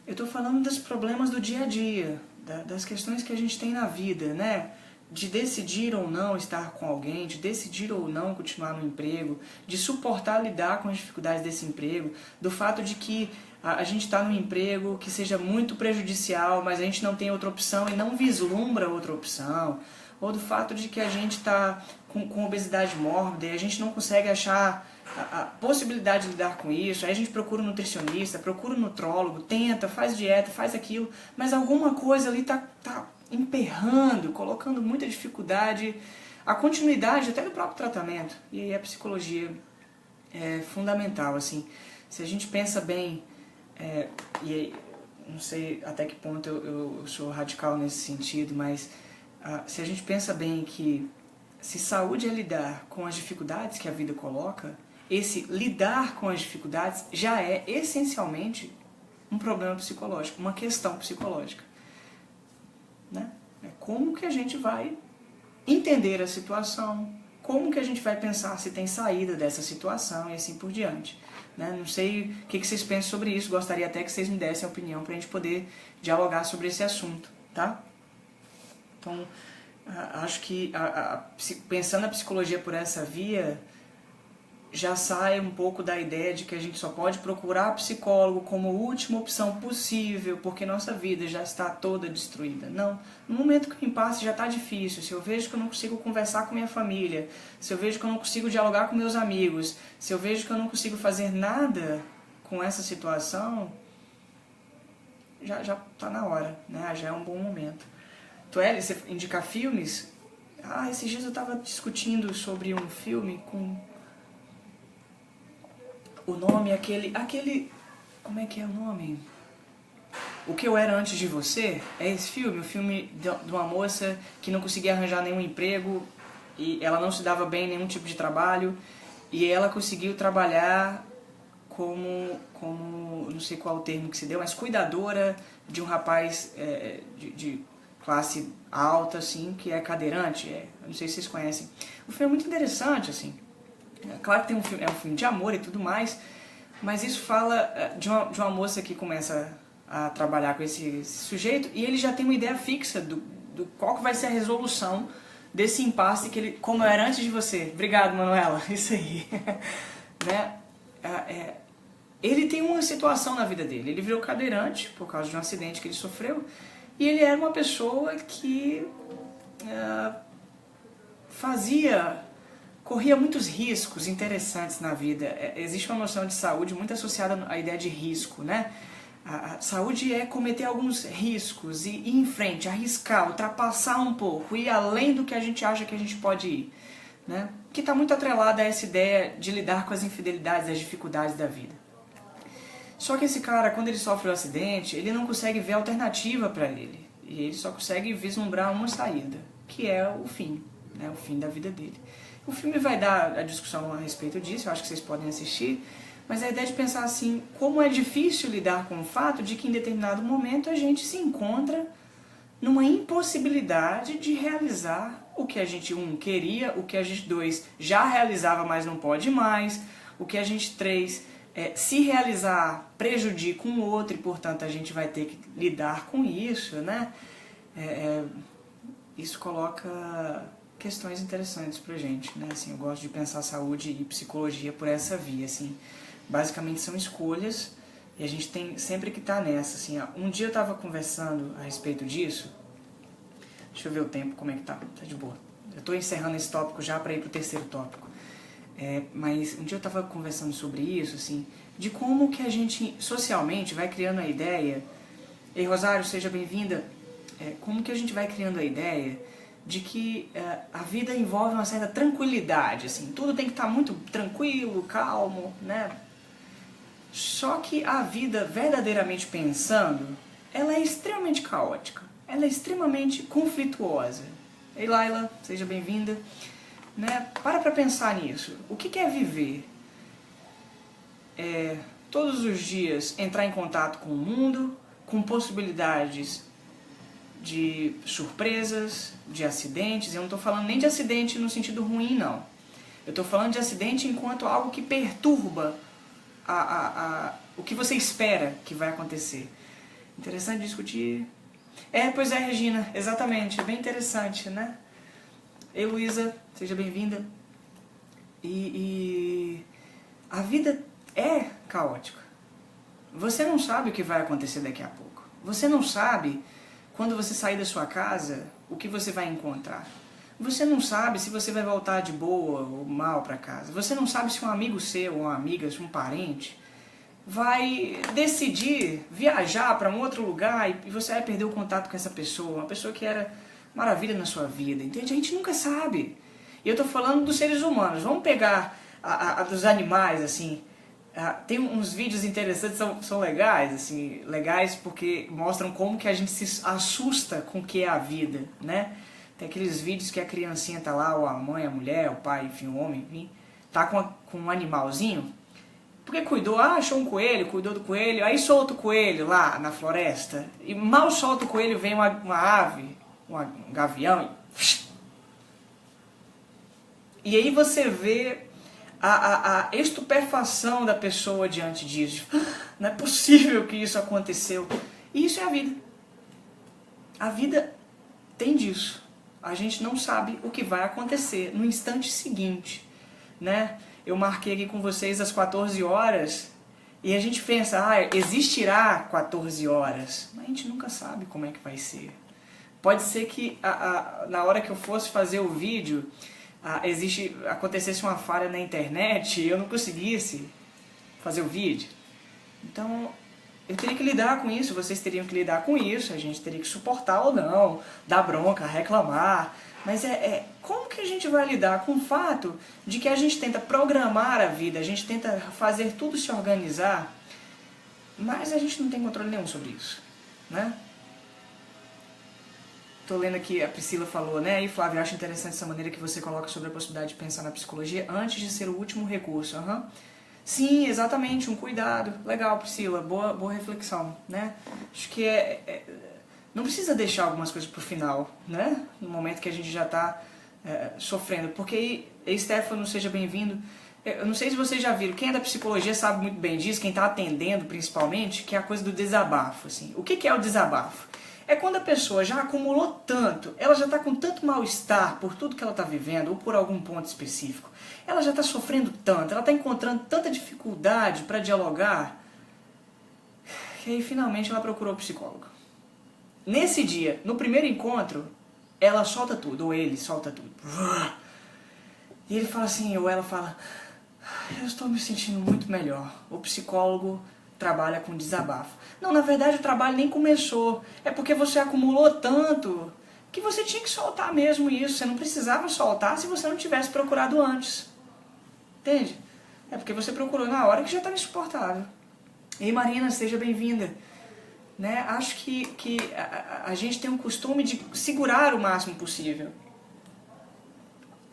Eu estou falando dos problemas do dia a dia, das questões que a gente tem na vida, né? De decidir ou não estar com alguém, de decidir ou não continuar no emprego, de suportar lidar com as dificuldades desse emprego, do fato de que a gente está num emprego que seja muito prejudicial, mas a gente não tem outra opção e não vislumbra outra opção, ou do fato de que a gente está com obesidade mórbida e a gente não consegue achar a possibilidade de lidar com isso, aí a gente procura um nutricionista, procura um nutrólogo, tenta, faz dieta, faz aquilo, mas alguma coisa ali tá emperrando, colocando muita dificuldade, a continuidade até do próprio tratamento. E aí a psicologia é fundamental, assim. Se a gente pensa bem, e aí, não sei até que ponto eu sou radical nesse sentido, mas se a gente pensa bem que se saúde é lidar com as dificuldades que a vida coloca, esse lidar com as dificuldades já é essencialmente um problema psicológico, uma questão psicológica. Né? É como que a gente vai entender a situação, como que a gente vai pensar se tem saída dessa situação e assim por diante. Né? Não sei o que vocês pensam sobre isso, gostaria até que vocês me dessem a opinião para a gente poder dialogar sobre esse assunto. Tá? Então, acho que pensando a psicologia por essa via, já sai um pouco da ideia de que a gente só pode procurar psicólogo como última opção possível, porque nossa vida já está toda destruída. Não, no momento que o impasse já está difícil, se eu vejo que eu não consigo conversar com minha família, se eu vejo que eu não consigo dialogar com meus amigos, se eu vejo que eu não consigo fazer nada com essa situação, já está na hora, né? Já é um bom momento. Tueli, você indicar filmes? Esses dias eu estava discutindo sobre um filme com o nome, aquele... Como é que é o nome? O Que Eu Era Antes de Você? É esse filme, o filme de uma moça que não conseguia arranjar nenhum emprego e ela não se dava bem em nenhum tipo de trabalho e ela conseguiu trabalhar como não sei qual o termo que se deu, mas cuidadora de um rapaz de classe alta, assim, que é cadeirante, não sei se vocês conhecem. O filme é muito interessante, assim. Claro que é um filme de amor e tudo mais, mas isso fala de uma moça que começa a trabalhar com esse sujeito e ele já tem uma ideia fixa do qual que vai ser a resolução desse impasse que ele... Como eu era antes de você. Obrigado, Manuela. Isso aí. Né? Ele tem uma situação na vida dele. Ele virou cadeirante por causa de um acidente que ele sofreu e ele era uma pessoa que corria muitos riscos interessantes na vida. Existe uma noção de saúde muito associada à ideia de risco, né? A saúde é cometer alguns riscos e ir em frente, arriscar, ultrapassar um pouco, ir além do que a gente acha que a gente pode ir, né? Que está muito atrelada a essa ideia de lidar com as infidelidades, as dificuldades da vida. Só que esse cara, quando ele sofre um acidente, ele não consegue ver alternativa para ele. E ele só consegue vislumbrar uma saída, que é o fim, né? O fim da vida dele. O filme vai dar a discussão a respeito disso, eu acho que vocês podem assistir, mas a ideia de pensar assim, como é difícil lidar com o fato de que em determinado momento a gente se encontra numa impossibilidade de realizar o que a gente, queria, o que a gente, já realizava, mas não pode mais, o que a gente, se realizar, prejudica um outro e, portanto, a gente vai ter que lidar com isso, né? Isso coloca questões interessantes pra gente, né? Assim, eu gosto de pensar saúde e psicologia por essa via, assim. Basicamente são escolhas e a gente tem sempre que estar nessa. Assim, um dia eu estava conversando a respeito disso. Deixa eu ver o tempo, como é que tá. Tá de boa. Eu estou encerrando esse tópico já para ir para o terceiro tópico. Mas um dia eu estava conversando sobre isso, assim, de como que a gente socialmente vai criando a ideia. Ei, Rosário, seja bem-vinda. Como que a gente vai criando a ideia de que a vida envolve uma certa tranquilidade, assim, tudo tem que estar muito tranquilo, calmo, né? Só que a vida, verdadeiramente pensando, ela é extremamente caótica, ela é extremamente conflituosa. Ei, Laila, seja bem-vinda. Né? Para pensar nisso. O que é viver? Todos os dias entrar em contato com o mundo, com possibilidades de surpresas, de acidentes. Eu não estou falando nem de acidente no sentido ruim, não. Eu estou falando de acidente enquanto algo que perturba o que você espera que vai acontecer. Interessante discutir. Pois é, Regina, exatamente. É bem interessante, né? Ei, Luísa, seja bem-vinda. E a vida é caótica. Você não sabe o que vai acontecer daqui a pouco. Você não sabe, quando você sair da sua casa, o que você vai encontrar. Você não sabe se você vai voltar de boa ou mal para casa. Você não sabe se um amigo seu, ou uma amiga, se um parente vai decidir viajar para um outro lugar e você vai perder o contato com essa pessoa, uma pessoa que era maravilha na sua vida, entende? A gente nunca sabe. E eu tô falando dos seres humanos. Vamos pegar a dos animais, assim. Tem uns vídeos interessantes, são legais, assim, legais porque mostram como que a gente se assusta com o que é a vida, né? Tem aqueles vídeos que a criancinha tá lá, ou a mãe, a mulher, o pai, enfim, o homem, enfim, tá com um animalzinho, porque cuidou, achou um coelho, cuidou do coelho, aí solta o coelho lá na floresta, e mal solta o coelho, vem uma ave, um gavião, e aí você vê a estupefação da pessoa diante disso. Não é possível que isso aconteceu. E isso é a vida. A vida tem disso. A gente não sabe o que vai acontecer no instante seguinte, né? Eu marquei aqui com vocês às 14 horas e a gente pensa, existirá 14 horas. Mas a gente nunca sabe como é que vai ser. Pode ser que na hora que eu fosse fazer o vídeo, acontecesse uma falha na internet e eu não conseguisse fazer o vídeo. Então, eu teria que lidar com isso, vocês teriam que lidar com isso, a gente teria que suportar ou não, dar bronca, reclamar. Mas como que a gente vai lidar com o fato de que a gente tenta programar a vida, a gente tenta fazer tudo se organizar, mas a gente não tem controle nenhum sobre isso, né? Estou lendo aqui, a Priscila falou, né? E Flávio, eu acho interessante essa maneira que você coloca sobre a possibilidade de pensar na psicologia antes de ser o último recurso. Uhum. Sim, exatamente, um cuidado. Legal, Priscila, boa reflexão, né? Acho que não precisa deixar algumas coisas para o final, né? No momento que a gente já está sofrendo. Porque aí, Stefano, seja bem-vindo. Eu não sei se vocês já viram, quem é da psicologia sabe muito bem disso, quem está atendendo principalmente, que é a coisa do desabafo. Assim. O que é o desabafo? É quando a pessoa já acumulou tanto, ela já está com tanto mal-estar por tudo que ela está vivendo, ou por algum ponto específico. Ela já está sofrendo tanto, ela está encontrando tanta dificuldade para dialogar, que aí finalmente ela procurou o psicólogo. Nesse dia, no primeiro encontro, ela solta tudo, ou ele solta tudo. E ele fala assim, ou ela fala, eu estou me sentindo muito melhor. O psicólogo trabalha com desabafo. Não, na verdade o trabalho nem começou. É porque você acumulou tanto que você tinha que soltar mesmo isso. Você não precisava soltar se você não tivesse procurado antes. Entende? É porque você procurou na hora que já estava insuportável. Ei, Marina, seja bem-vinda. Né? Acho que a gente tem um costume de segurar o máximo possível.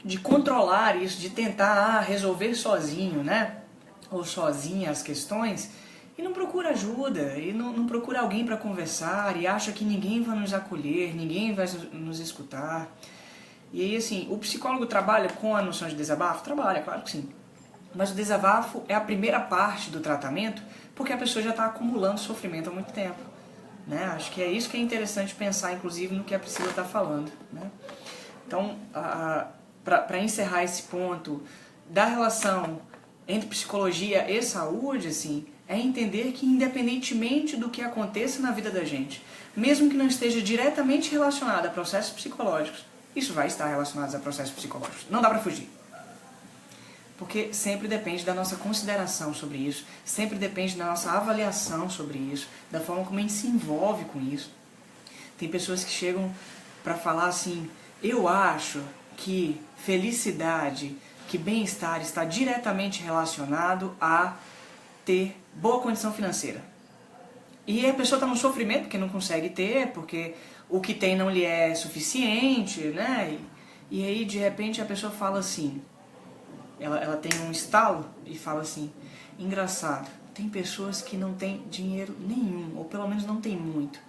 De controlar isso, de tentar resolver sozinho, né? Ou sozinha as questões. E não procura ajuda, e não procura alguém para conversar, e acha que ninguém vai nos acolher, ninguém vai nos escutar. E aí, assim, o psicólogo trabalha com a noção de desabafo? Trabalha, claro que sim. Mas o desabafo é a primeira parte do tratamento, porque a pessoa já está acumulando sofrimento há muito tempo. Né? Acho que é isso que é interessante pensar, inclusive, no que a Priscila está falando. Né? Então, para encerrar esse ponto da relação entre psicologia e saúde, assim, é entender que independentemente do que aconteça na vida da gente, mesmo que não esteja diretamente relacionado a processos psicológicos, isso vai estar relacionado a processos psicológicos. Não dá pra fugir. Porque sempre depende da nossa consideração sobre isso, sempre depende da nossa avaliação sobre isso, da forma como a gente se envolve com isso. Tem pessoas que chegam para falar assim, eu acho que felicidade, que bem-estar está diretamente relacionado a ter boa condição financeira. E a pessoa está no sofrimento porque não consegue ter, porque o que tem não lhe é suficiente, né? E aí, de repente, a pessoa fala assim, ela tem um estalo e fala assim, engraçado, tem pessoas que não têm dinheiro nenhum, ou pelo menos não tem muito,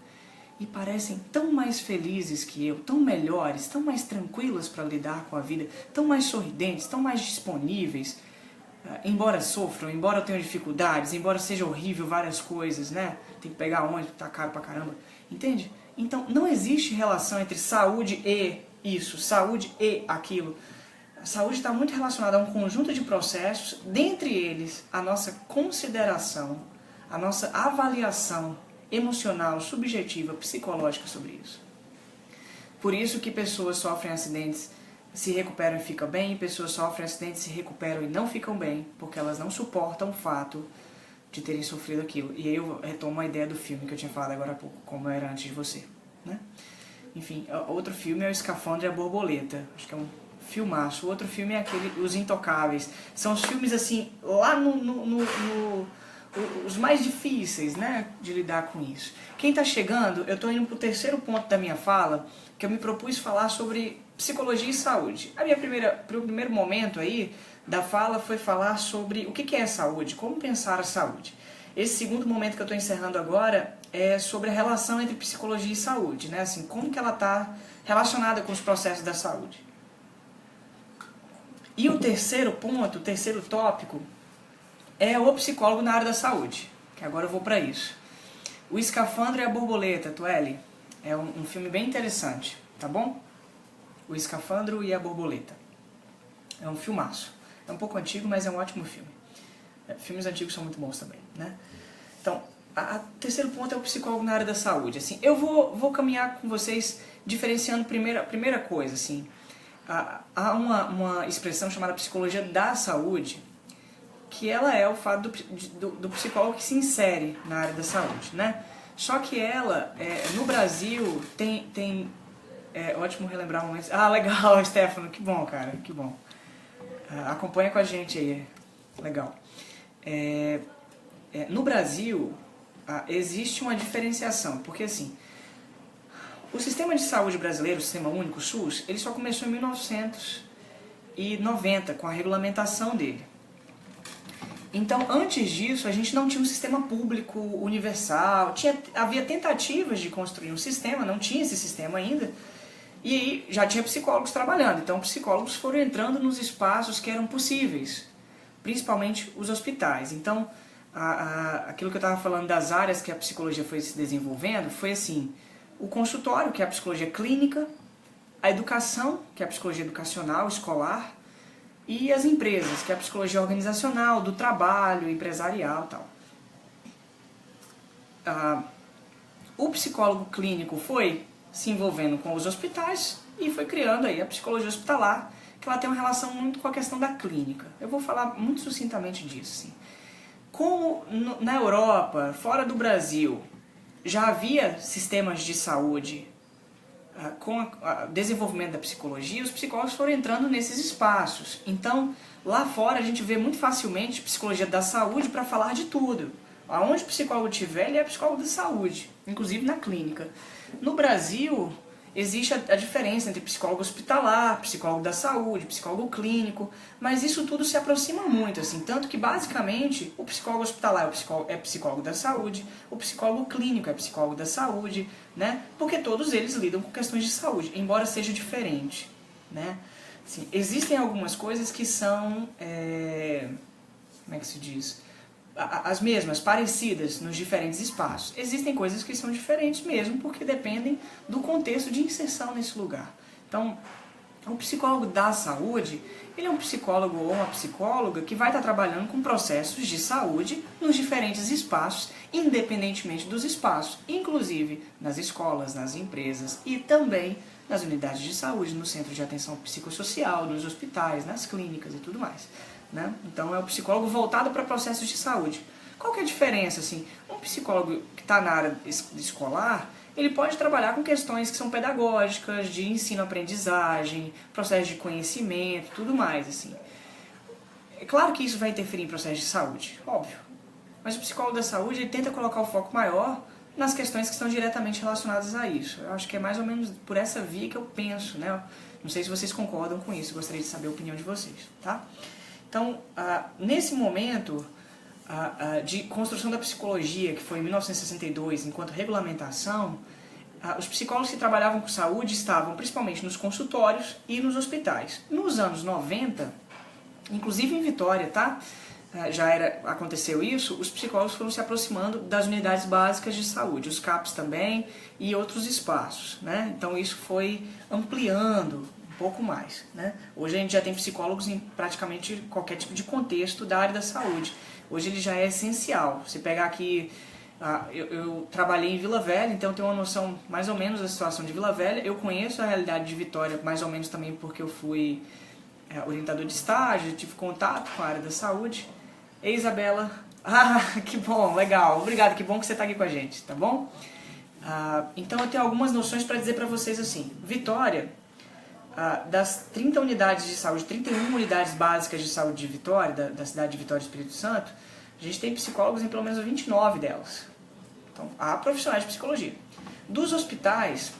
e parecem tão mais felizes que eu, tão melhores, tão mais tranquilas para lidar com a vida, tão mais sorridentes, tão mais disponíveis, embora sofram, embora tenham dificuldades, embora seja horrível várias coisas, né? Tem que pegar ônibus, tá caro pra caramba, entende? Então não existe relação entre saúde e isso, saúde e aquilo. A saúde está muito relacionada a um conjunto de processos, dentre eles a nossa consideração, a nossa avaliação emocional, subjetiva, psicológica sobre isso. Por isso que pessoas sofrem acidentes, se recuperam e ficam bem, e pessoas sofrem acidentes, se recuperam e não ficam bem, porque elas não suportam o fato de terem sofrido aquilo. E aí eu retomo a ideia do filme que eu tinha falado agora há pouco, como era antes de você, né? Enfim, outro filme é o Escafandro e a Borboleta, acho que é um filmaço. O outro filme é aquele Os Intocáveis. São os filmes, assim, lá os mais difíceis, né, de lidar com isso. Quem está chegando, eu estou indo para o terceiro ponto da minha fala, que eu me propus falar sobre psicologia e saúde. O primeiro momento aí da fala foi falar sobre o que é saúde, como pensar a saúde. Esse segundo momento que eu estou encerrando agora é sobre a relação entre psicologia e saúde, né, assim, como que ela está relacionada com os processos da saúde. E o terceiro ponto, o terceiro tópico, é o psicólogo na área da saúde, que agora eu vou para isso. O Escafandro e a Borboleta, Tueli, é um filme bem interessante, tá bom? O Escafandro e a Borboleta. É um filmaço. É um pouco antigo, mas é um ótimo filme. Filmes antigos são muito bons também, né? Então, o terceiro ponto é o psicólogo na área da saúde. Assim, eu vou caminhar com vocês diferenciando primeira coisa, assim. Há uma expressão chamada psicologia da saúde, que ela é o fato do psicólogo que se insere na área da saúde, né? Só que ela, no Brasil, tem ótimo relembrar momentos. Ah, legal, Stefano, que bom, cara, que bom. Acompanha com a gente aí, legal. No Brasil, existe uma diferenciação, porque assim, o sistema de saúde brasileiro, o Sistema Único, SUS, ele só começou em 1990, com a regulamentação dele. Então, antes disso, a gente não tinha um sistema público universal, havia tentativas de construir um sistema, não tinha esse sistema ainda, e aí já tinha psicólogos trabalhando. Então, psicólogos foram entrando nos espaços que eram possíveis, principalmente os hospitais. Então, aquilo que eu estava falando das áreas que a psicologia foi se desenvolvendo, foi assim, o consultório, que é a psicologia clínica, a educação, que é a psicologia educacional, escolar, e as empresas, que é a psicologia organizacional, do trabalho, empresarial e tal. O psicólogo clínico foi se envolvendo com os hospitais e foi criando aí a psicologia hospitalar, que ela tem uma relação muito com a questão da clínica. Eu vou falar muito sucintamente disso. Assim. Como na Europa, fora do Brasil, já havia sistemas de saúde com o desenvolvimento da psicologia, os psicólogos foram entrando nesses espaços. Então, lá fora a gente vê muito facilmente psicologia da saúde para falar de tudo. Aonde o psicólogo estiver, ele é psicólogo de saúde, inclusive na clínica. No Brasil, existe a diferença entre psicólogo hospitalar, psicólogo da saúde, psicólogo clínico, mas isso tudo se aproxima muito, assim, tanto que basicamente o psicólogo hospitalar é psicólogo da saúde, o psicólogo clínico é psicólogo da saúde, né? Porque todos eles lidam com questões de saúde, embora seja diferente, né? Assim, existem algumas coisas que são, como é que se diz? As mesmas, parecidas nos diferentes espaços. Existem coisas que são diferentes mesmo, porque dependem do contexto de inserção nesse lugar. Então, O psicólogo da saúde, ele é um psicólogo ou uma psicóloga que vai estar trabalhando com processos de saúde nos diferentes espaços, independentemente dos espaços, inclusive nas escolas, nas empresas e também nas unidades de saúde, no centro de atenção psicossocial, nos hospitais, nas clínicas e tudo mais, né? Então é o psicólogo voltado para processos de saúde. Qual que é a diferença? Assim? Um psicólogo que está na área escolar, ele pode trabalhar com questões que são pedagógicas, de ensino-aprendizagem, processo de conhecimento, tudo mais. Assim. É claro que isso vai interferir em processos de saúde, óbvio. Mas o psicólogo da saúde ele tenta colocar o foco maior nas questões que estão diretamente relacionadas a isso. Eu acho que é mais ou menos por essa via que eu penso, né? Não sei se vocês concordam com isso, gostaria de saber a opinião de vocês, tá? Então, nesse momento de construção da psicologia, que foi em 1962, enquanto regulamentação, os psicólogos que trabalhavam com saúde estavam principalmente nos consultórios e nos hospitais. Nos anos 90, inclusive em Vitória, tá? Aconteceu isso, os psicólogos foram se aproximando das unidades básicas de saúde, os CAPs também e outros espaços, né? Então isso foi ampliando um pouco mais, né? Hoje a gente já tem psicólogos em praticamente qualquer tipo de contexto da área da saúde. Hoje ele já é essencial. Se pegar aqui, eu trabalhei em Vila Velha, então eu tenho uma noção mais ou menos da situação de Vila Velha. Eu conheço a realidade de Vitória mais ou menos também porque eu fui orientador de estágio, tive contato com a área da saúde. Ei, Isabela. Que bom, legal. Obrigado, que bom que você está aqui com a gente, tá bom? Então eu tenho algumas noções para dizer para vocês assim. Vitória, das 30 unidades de saúde, 31 unidades básicas de saúde de Vitória, da cidade de Vitória do Espírito Santo, a gente tem psicólogos em pelo menos 29 delas. Então, há profissionais de psicologia. Dos hospitais,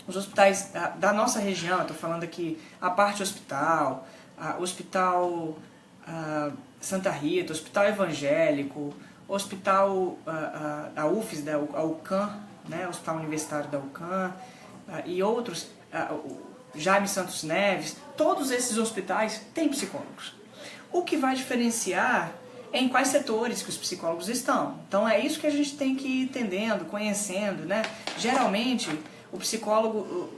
os hospitais da nossa região, estou falando aqui a parte hospital, Hospital Santa Rita, Hospital Evangélico, Hospital da UFES, da UCAM, né, Hospital Universitário da UCAM, e outros, Jaime Santos Neves, todos esses hospitais têm psicólogos. O que vai diferenciar é em quais setores que os psicólogos estão. Então é isso que a gente tem que ir entendendo, conhecendo, né? Geralmente o psicólogo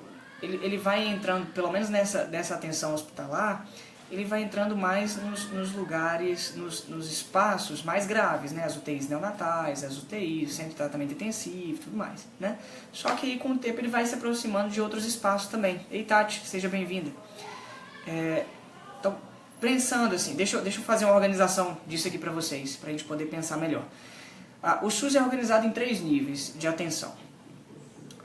ele vai entrando, pelo menos nessa atenção hospitalar, ele vai entrando mais nos lugares, nos espaços mais graves, né? As UTIs neonatais, as UTIs, o centro de tratamento intensivo, tudo mais, né? Só que aí com o tempo ele vai se aproximando de outros espaços também. Ei, Tati, seja bem-vinda. Então, pensando assim, deixa eu fazer uma organização disso aqui para vocês, para a gente poder pensar melhor. O SUS é organizado em 3 níveis de atenção.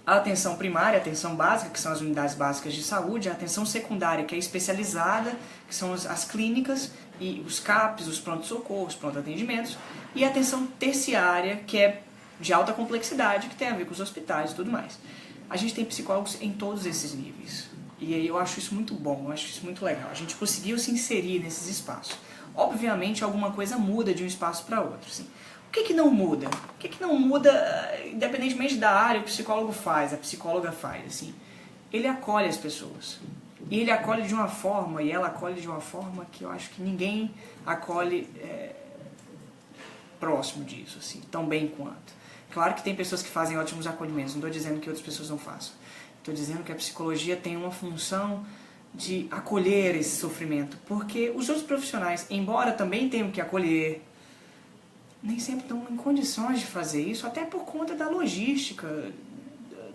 A atenção primária, a atenção básica, que são as unidades básicas de saúde, a atenção secundária, que é especializada, que são as clínicas e os CAPs, os pronto-socorros, pronto-atendimentos, e a atenção terciária, que é de alta complexidade, que tem a ver com os hospitais e tudo mais. A gente tem psicólogos em todos esses níveis. E aí eu acho isso muito bom, eu acho isso muito legal. A gente conseguiu se inserir nesses espaços. Obviamente alguma coisa muda de um espaço para outro. Assim. O que não muda? O que não muda, independentemente da área, o psicólogo faz, a psicóloga faz, assim. Ele acolhe as pessoas. E ele acolhe de uma forma, e ela acolhe de uma forma que eu acho que ninguém acolhe próximo disso, assim, tão bem quanto. Claro que tem pessoas que fazem ótimos acolhimentos, não estou dizendo que outras pessoas não façam. Estou dizendo que a psicologia tem uma função de acolher esse sofrimento, porque os outros profissionais, embora também tenham que acolher, nem sempre estão em condições de fazer isso, até por conta da logística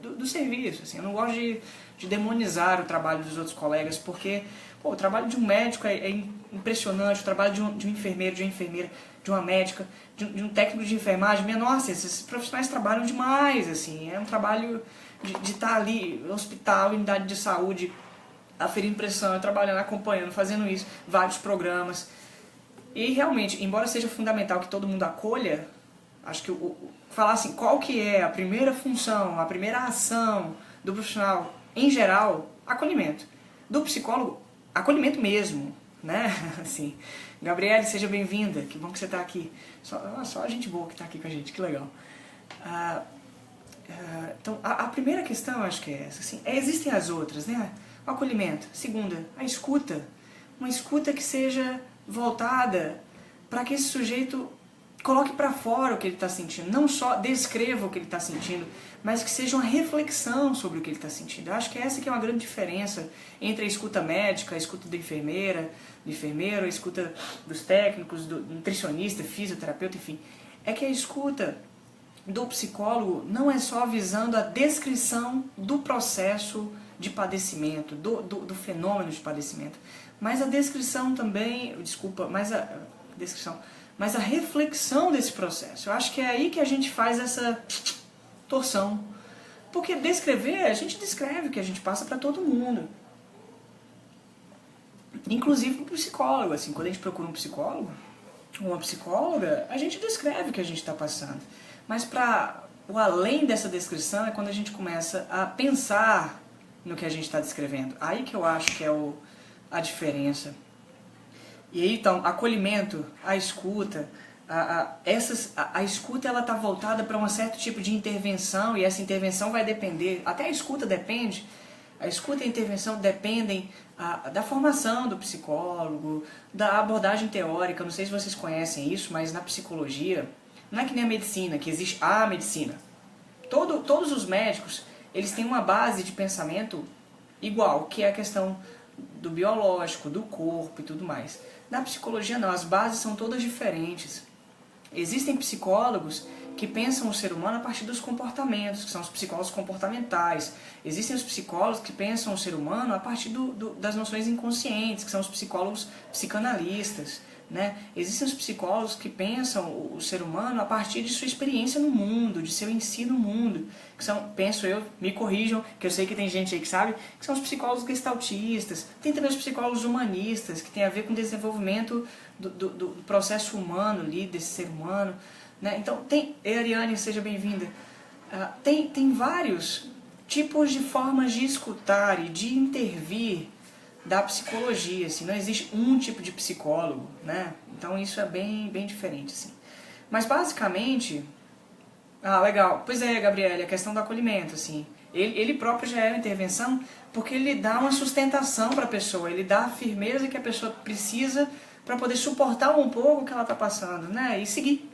do serviço. Assim. Eu não gosto de demonizar o trabalho dos outros colegas, porque o trabalho de um médico é impressionante, o trabalho de um enfermeiro, de uma enfermeira, de uma médica, de um técnico de enfermagem. Nossa, esses profissionais trabalham demais. Assim. É um trabalho de estar ali no hospital, unidade de saúde, aferindo pressão, trabalhando, acompanhando, fazendo isso, vários programas. E realmente, embora seja fundamental que todo mundo acolha, acho que falar assim, qual que é a primeira função, a primeira ação do profissional em geral, acolhimento. Do psicólogo, acolhimento mesmo, né? Assim, Gabriele, seja bem-vinda, que bom que você está aqui. Só a gente boa que está aqui com a gente, que legal. Então, a primeira questão, acho que é essa. Assim, existem as outras, né? O acolhimento. Segunda, a escuta. Uma escuta que seja voltada para que esse sujeito coloque para fora o que ele está sentindo, não só descreva o que ele está sentindo, mas que seja uma reflexão sobre o que ele está sentindo. Eu acho que essa que é uma grande diferença entre a escuta médica, a escuta da enfermeira, do enfermeiro, a escuta dos técnicos, do nutricionista, fisioterapeuta, enfim. É que a escuta do psicólogo não é só visando a descrição do processo de padecimento, do fenômeno de padecimento, mas a descrição também, mas a reflexão desse processo. Eu acho que é aí que a gente faz essa torção. Porque descrever, a gente descreve o que a gente passa para todo mundo. Inclusive para o psicólogo. Assim, quando a gente procura um psicólogo, uma psicóloga, a gente descreve o que a gente está passando. Mas para o além dessa descrição é quando a gente começa a pensar no que a gente está descrevendo. Aí que eu acho que é a diferença. E aí, então, acolhimento, a escuta, a escuta ela está voltada para um certo tipo de intervenção, e essa intervenção vai depender, até a escuta depende, a escuta e a intervenção dependem da formação do psicólogo, da abordagem teórica. Não sei se vocês conhecem isso, mas na psicologia, não é que nem a medicina, que existe a medicina. Todos os médicos, eles têm uma base de pensamento igual, que é a questão do biológico, do corpo e tudo mais. Na psicologia não, as bases são todas diferentes. Existem psicólogos que pensam o ser humano a partir dos comportamentos, que são os psicólogos comportamentais. Existem os psicólogos que pensam o ser humano a partir das noções inconscientes, que são os psicólogos psicanalistas. Né? Existem os psicólogos que pensam o ser humano a partir de sua experiência no mundo, de seu ensino no mundo, que são, penso eu, me corrijam, que eu sei que tem gente aí que sabe, que são os psicólogos gestaltistas. Tem também os psicólogos humanistas, que tem a ver com o desenvolvimento do processo humano ali, desse ser humano. Né? Então, Ariane, seja bem-vinda. Tem vários tipos de formas de escutar e de intervir da psicologia, assim, não existe um tipo de psicólogo, né? Então isso é bem diferente, assim. Mas basicamente, legal, pois é, Gabriele, a questão do acolhimento, assim, ele próprio já é uma intervenção porque ele dá uma sustentação para a pessoa, ele dá a firmeza que a pessoa precisa para poder suportar um pouco o que ela está passando, né? E seguir.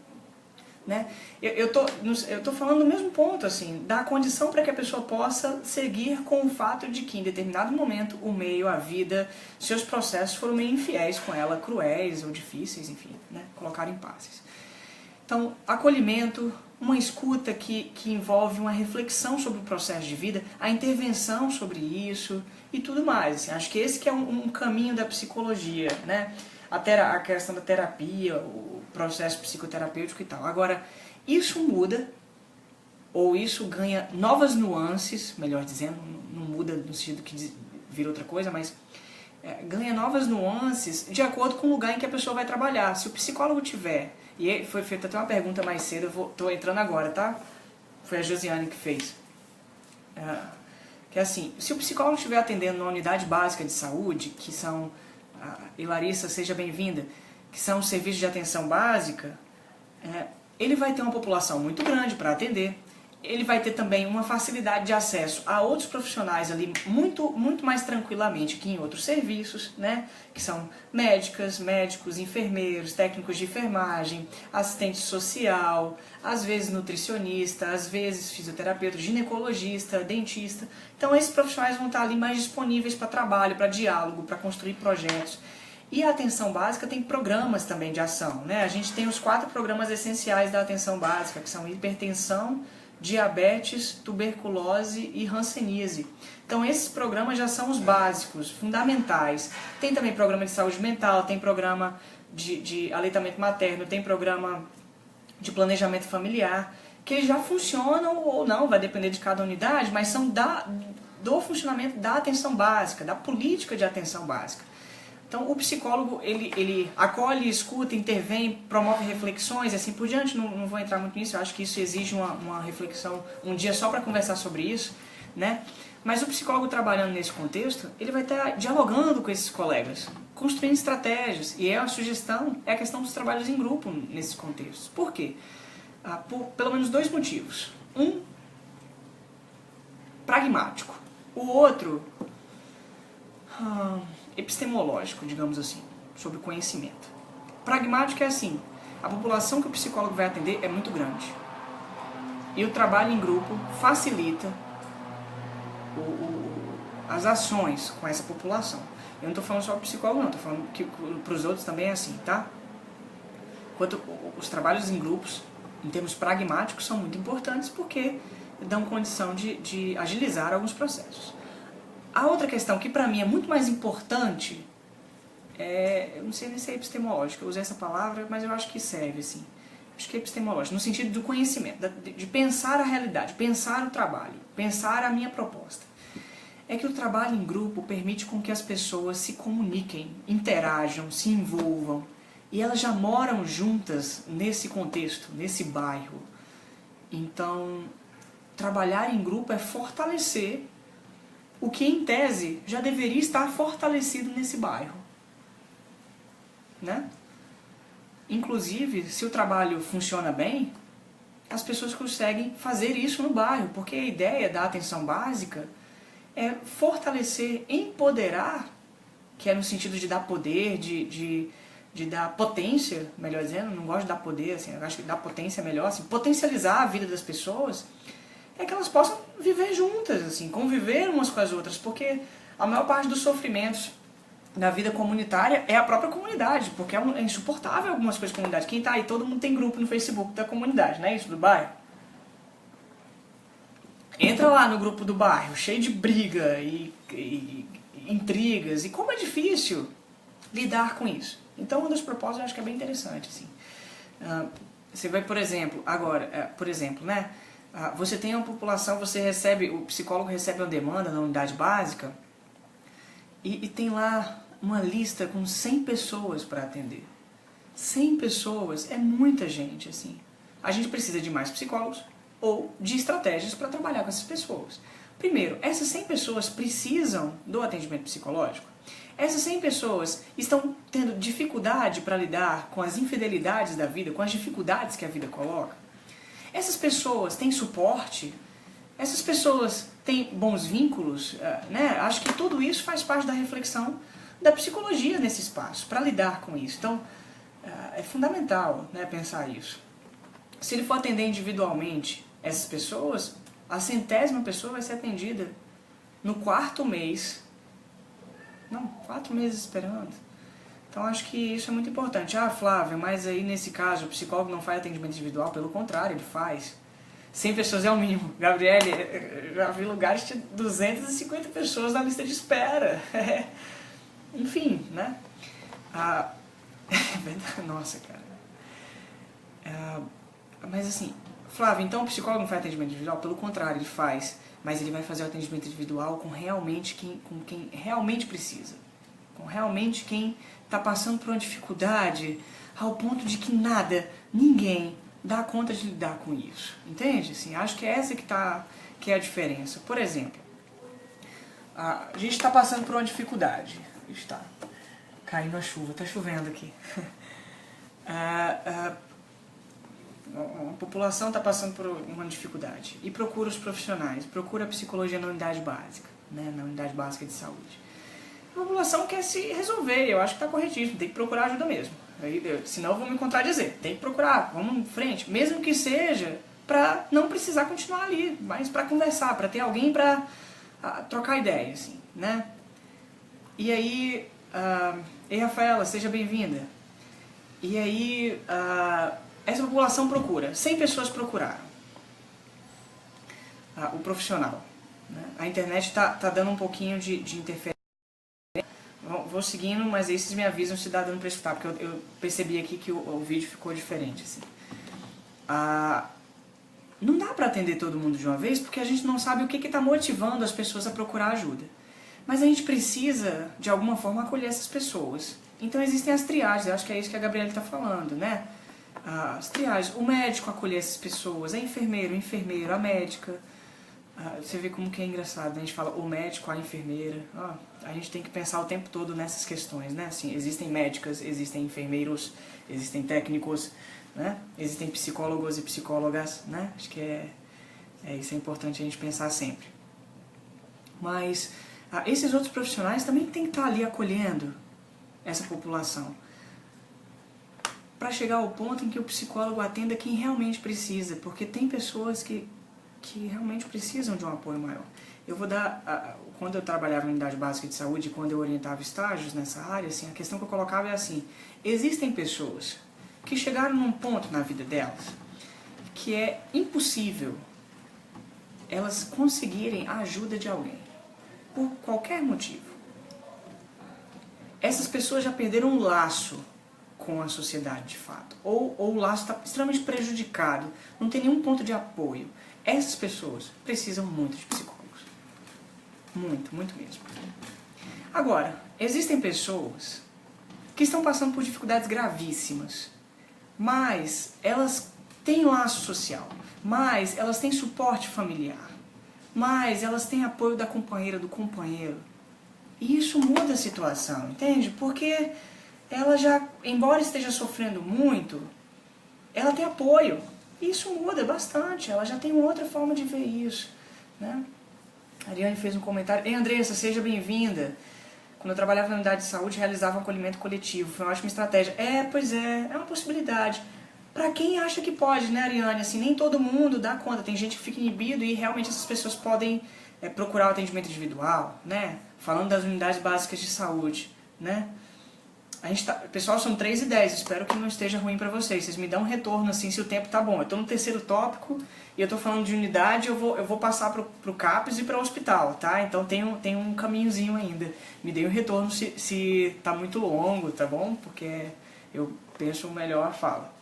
Né? Eu tô falando do mesmo ponto, assim, da condição para que a pessoa possa seguir com o fato de que em determinado momento o meio, a vida, seus processos foram meio infiéis com ela, cruéis ou difíceis, enfim, né? Colocaram impasses. Então, acolhimento, uma escuta que envolve uma reflexão sobre o processo de vida, a intervenção sobre isso e tudo mais. Assim, acho que esse que é um caminho da psicologia, né? A questão da terapia, o processo psicoterapêutico e tal. Agora, isso muda, ou isso ganha novas nuances, melhor dizendo, não muda no sentido que vira outra coisa, mas ganha novas nuances de acordo com o lugar em que a pessoa vai trabalhar. Se o psicólogo tiver, e foi feita até uma pergunta mais cedo, estou entrando agora, tá? Foi a Josiane que fez. Que é assim, se o psicólogo estiver atendendo na unidade básica de saúde, que são... E Larissa, seja bem-vinda, que são os serviços de atenção básica, ele vai ter uma população muito grande para atender, ele vai ter também uma facilidade de acesso a outros profissionais ali muito mais tranquilamente que em outros serviços, né? Que são médicas, médicos, enfermeiros, técnicos de enfermagem, assistente social, às vezes nutricionista, às vezes fisioterapeuta, ginecologista, dentista. Então esses profissionais vão estar ali mais disponíveis para trabalho, para diálogo, para construir projetos. E a atenção básica tem programas também de ação, né? A gente tem os 4 programas essenciais da atenção básica, que são hipertensão, diabetes, tuberculose e hanseníase. Então esses programas já são os básicos, fundamentais. Tem também programa de saúde mental, tem programa de aleitamento materno, tem programa de planejamento familiar, que eles já funcionam ou não, vai depender de cada unidade, mas são do funcionamento da atenção básica, da política de atenção básica. Então o psicólogo, ele acolhe, escuta, intervém, promove reflexões e assim por diante. Não vou entrar muito nisso, eu acho que isso exige uma reflexão, um dia só para conversar sobre isso, né? Mas o psicólogo trabalhando nesse contexto, ele vai estar dialogando com esses colegas, construindo estratégias. E a sugestão é a questão dos trabalhos em grupo nesses contextos. Por quê? Por pelo menos 2 motivos. Um, pragmático. O outro... epistemológico, digamos assim, sobre o conhecimento. Pragmático é assim, a população que o psicólogo vai atender é muito grande. E o trabalho em grupo facilita as ações com essa população. Eu não estou falando só para o psicólogo, não, estou falando que para os outros também é assim, tá? Enquanto os trabalhos em grupos, em termos pragmáticos, são muito importantes porque dão condição de agilizar alguns processos. A outra questão que para mim é muito mais importante eu não sei nem se é epistemológica, eu usei essa palavra, mas eu acho que serve, assim. Acho que é epistemológica, no sentido do conhecimento, de pensar a realidade, pensar o trabalho, pensar a minha proposta. É que o trabalho em grupo permite com que as pessoas se comuniquem, interajam, se envolvam, e elas já moram juntas nesse contexto, nesse bairro. Então, trabalhar em grupo é fortalecer o que, em tese, já deveria estar fortalecido nesse bairro. Né? Inclusive, se o trabalho funciona bem, as pessoas conseguem fazer isso no bairro, porque a ideia da atenção básica é fortalecer, empoderar, que é no sentido de dar poder, de dar potência, melhor dizendo, não gosto de dar poder, assim, eu acho que dar potência é melhor, assim, potencializar a vida das pessoas, é que elas possam viver juntas, assim, conviver umas com as outras, porque a maior parte dos sofrimentos na vida comunitária é a própria comunidade, porque é insuportável algumas coisas da comunidade. Quem tá aí, todo mundo tem grupo no Facebook da comunidade, não é isso, do bairro? Entra lá no grupo do bairro, cheio de briga e intrigas, e como é difícil lidar com isso. Então, uma das propostas eu acho que é bem interessante, assim. Você vai, por exemplo, agora, né? Você tem uma população, o psicólogo recebe uma demanda na unidade básica, e tem lá uma lista com 100 pessoas para atender. 100 pessoas é muita gente, assim. A gente precisa de mais psicólogos ou de estratégias para trabalhar com essas pessoas. Primeiro, essas 100 pessoas precisam do atendimento psicológico? Essas 100 pessoas estão tendo dificuldade para lidar com as infidelidades da vida, com as dificuldades que a vida coloca? Essas pessoas têm suporte? Essas pessoas têm bons vínculos? Né? Acho que tudo isso faz parte da reflexão da psicologia nesse espaço, para lidar com isso. Então, é fundamental, né, pensar isso. Se ele for atender individualmente essas pessoas, a 100ª pessoa vai ser atendida no 4º mês. Não, 4 meses esperando. Então, acho que isso é muito importante. Flávio, mas aí nesse caso o psicólogo não faz atendimento individual? Pelo contrário, ele faz. 100 pessoas é o mínimo. Gabriele, já vi lugares de 250 pessoas na lista de espera. Enfim, né? Nossa, cara. Mas assim, Flávio, então o psicólogo não faz atendimento individual? Pelo contrário, ele faz. Mas ele vai fazer o atendimento individual com quem realmente precisa. Com realmente quem está passando por uma dificuldade ao ponto de que ninguém dá conta de lidar com isso. Entende? Assim, acho que é essa que é a diferença. Por exemplo, a gente está passando por uma dificuldade. Está caindo a chuva, está chovendo aqui. A população está passando por uma dificuldade e procura os profissionais, procura a psicologia na unidade básica, né, na unidade básica de saúde. A população quer se resolver, eu acho que está corretíssimo, tem que procurar ajuda mesmo. Senão vão me contradizer, tem que procurar, vamos em frente, mesmo que seja para não precisar continuar ali, mas para conversar, para ter alguém para trocar ideia, assim, né? E aí, ei Rafaela, seja bem-vinda. E aí, essa população procura, 100 pessoas procuraram o profissional. Né? A internet está dando um pouquinho de interferência. Vou seguindo, mas aí vocês me avisam se dá dando para escutar, porque eu percebi aqui que o vídeo ficou diferente. Assim. Não dá para atender todo mundo de uma vez, porque a gente não sabe o que está motivando as pessoas a procurar ajuda. Mas a gente precisa, de alguma forma, acolher essas pessoas. Então existem as triagens, eu acho que é isso que a Gabriela está falando, né? As triagens, o médico acolher essas pessoas, o enfermeiro, a médica. Você vê como que é engraçado, né? A gente fala o médico, a enfermeira. A gente tem que pensar o tempo todo nessas questões, né? Assim, existem médicas, existem enfermeiros, existem técnicos, né? Existem psicólogos e psicólogas, né? Acho que isso é importante a gente pensar sempre. Mas esses outros profissionais também têm que estar ali acolhendo essa população. para chegar ao ponto em que o psicólogo atenda quem realmente precisa, porque tem pessoas que realmente precisam de um apoio maior. Eu vou dar, quando eu trabalhava em unidade básica de saúde, quando eu orientava estágios nessa área, assim, a questão que eu colocava é assim, existem pessoas que chegaram num ponto na vida delas que é impossível elas conseguirem a ajuda de alguém, por qualquer motivo. Essas pessoas já perderam um laço com a sociedade, de fato. Ou o laço está extremamente prejudicado, não tem nenhum ponto de apoio. Essas pessoas precisam muito de psicólogos. Muito, muito mesmo. Agora, existem pessoas que estão passando por dificuldades gravíssimas, mas elas têm laço social, mas elas têm suporte familiar, mas elas têm apoio da companheira, do companheiro. E isso muda a situação, entende? Porque ela já, embora esteja sofrendo muito, ela tem apoio. E isso muda bastante, ela já tem outra forma de ver isso, né? A Ariane fez um comentário. Ei, Andressa, seja bem-vinda. Quando eu trabalhava na unidade de saúde, realizava um acolhimento coletivo. Foi uma ótima estratégia. Pois é uma possibilidade. Pra quem acha que pode, né, Ariane? Assim, nem todo mundo dá conta. Tem gente que fica inibido e realmente essas pessoas podem procurar o atendimento individual, né? Falando das unidades básicas de saúde, né? Pessoal, são 3h10, espero que não esteja ruim pra vocês. Vocês me dão um retorno assim se o tempo tá bom. Eu tô no terceiro tópico e eu tô falando de unidade, eu vou passar pro CAPES e para o hospital, tá? Então tem um caminhozinho ainda. Me dê um retorno se tá muito longo, tá bom? Porque eu penso melhor a fala.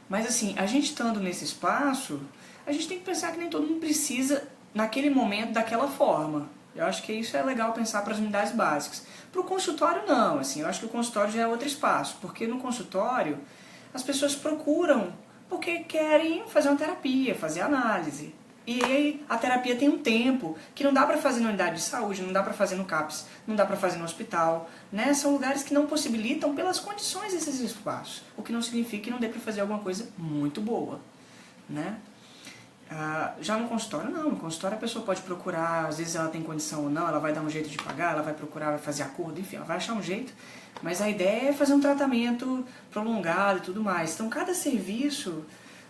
Mas assim, a gente estando nesse espaço, a gente tem que pensar que nem todo mundo precisa, naquele momento, daquela forma. Eu acho que isso é legal pensar para as unidades básicas. Para o consultório não, assim, eu acho que o consultório já é outro espaço, porque no consultório as pessoas procuram porque querem fazer uma terapia, fazer análise. E aí a terapia tem um tempo que não dá para fazer na unidade de saúde, não dá para fazer no CAPS, não dá para fazer no hospital, né? São lugares que não possibilitam pelas condições desses espaços, o que não significa que não dê para fazer alguma coisa muito boa, né? Já no consultório não, no consultório a pessoa pode procurar, às vezes ela tem condição ou não, ela vai dar um jeito de pagar, ela vai procurar, vai fazer acordo, enfim, ela vai achar um jeito, mas a ideia é fazer um tratamento prolongado e tudo mais. Então cada serviço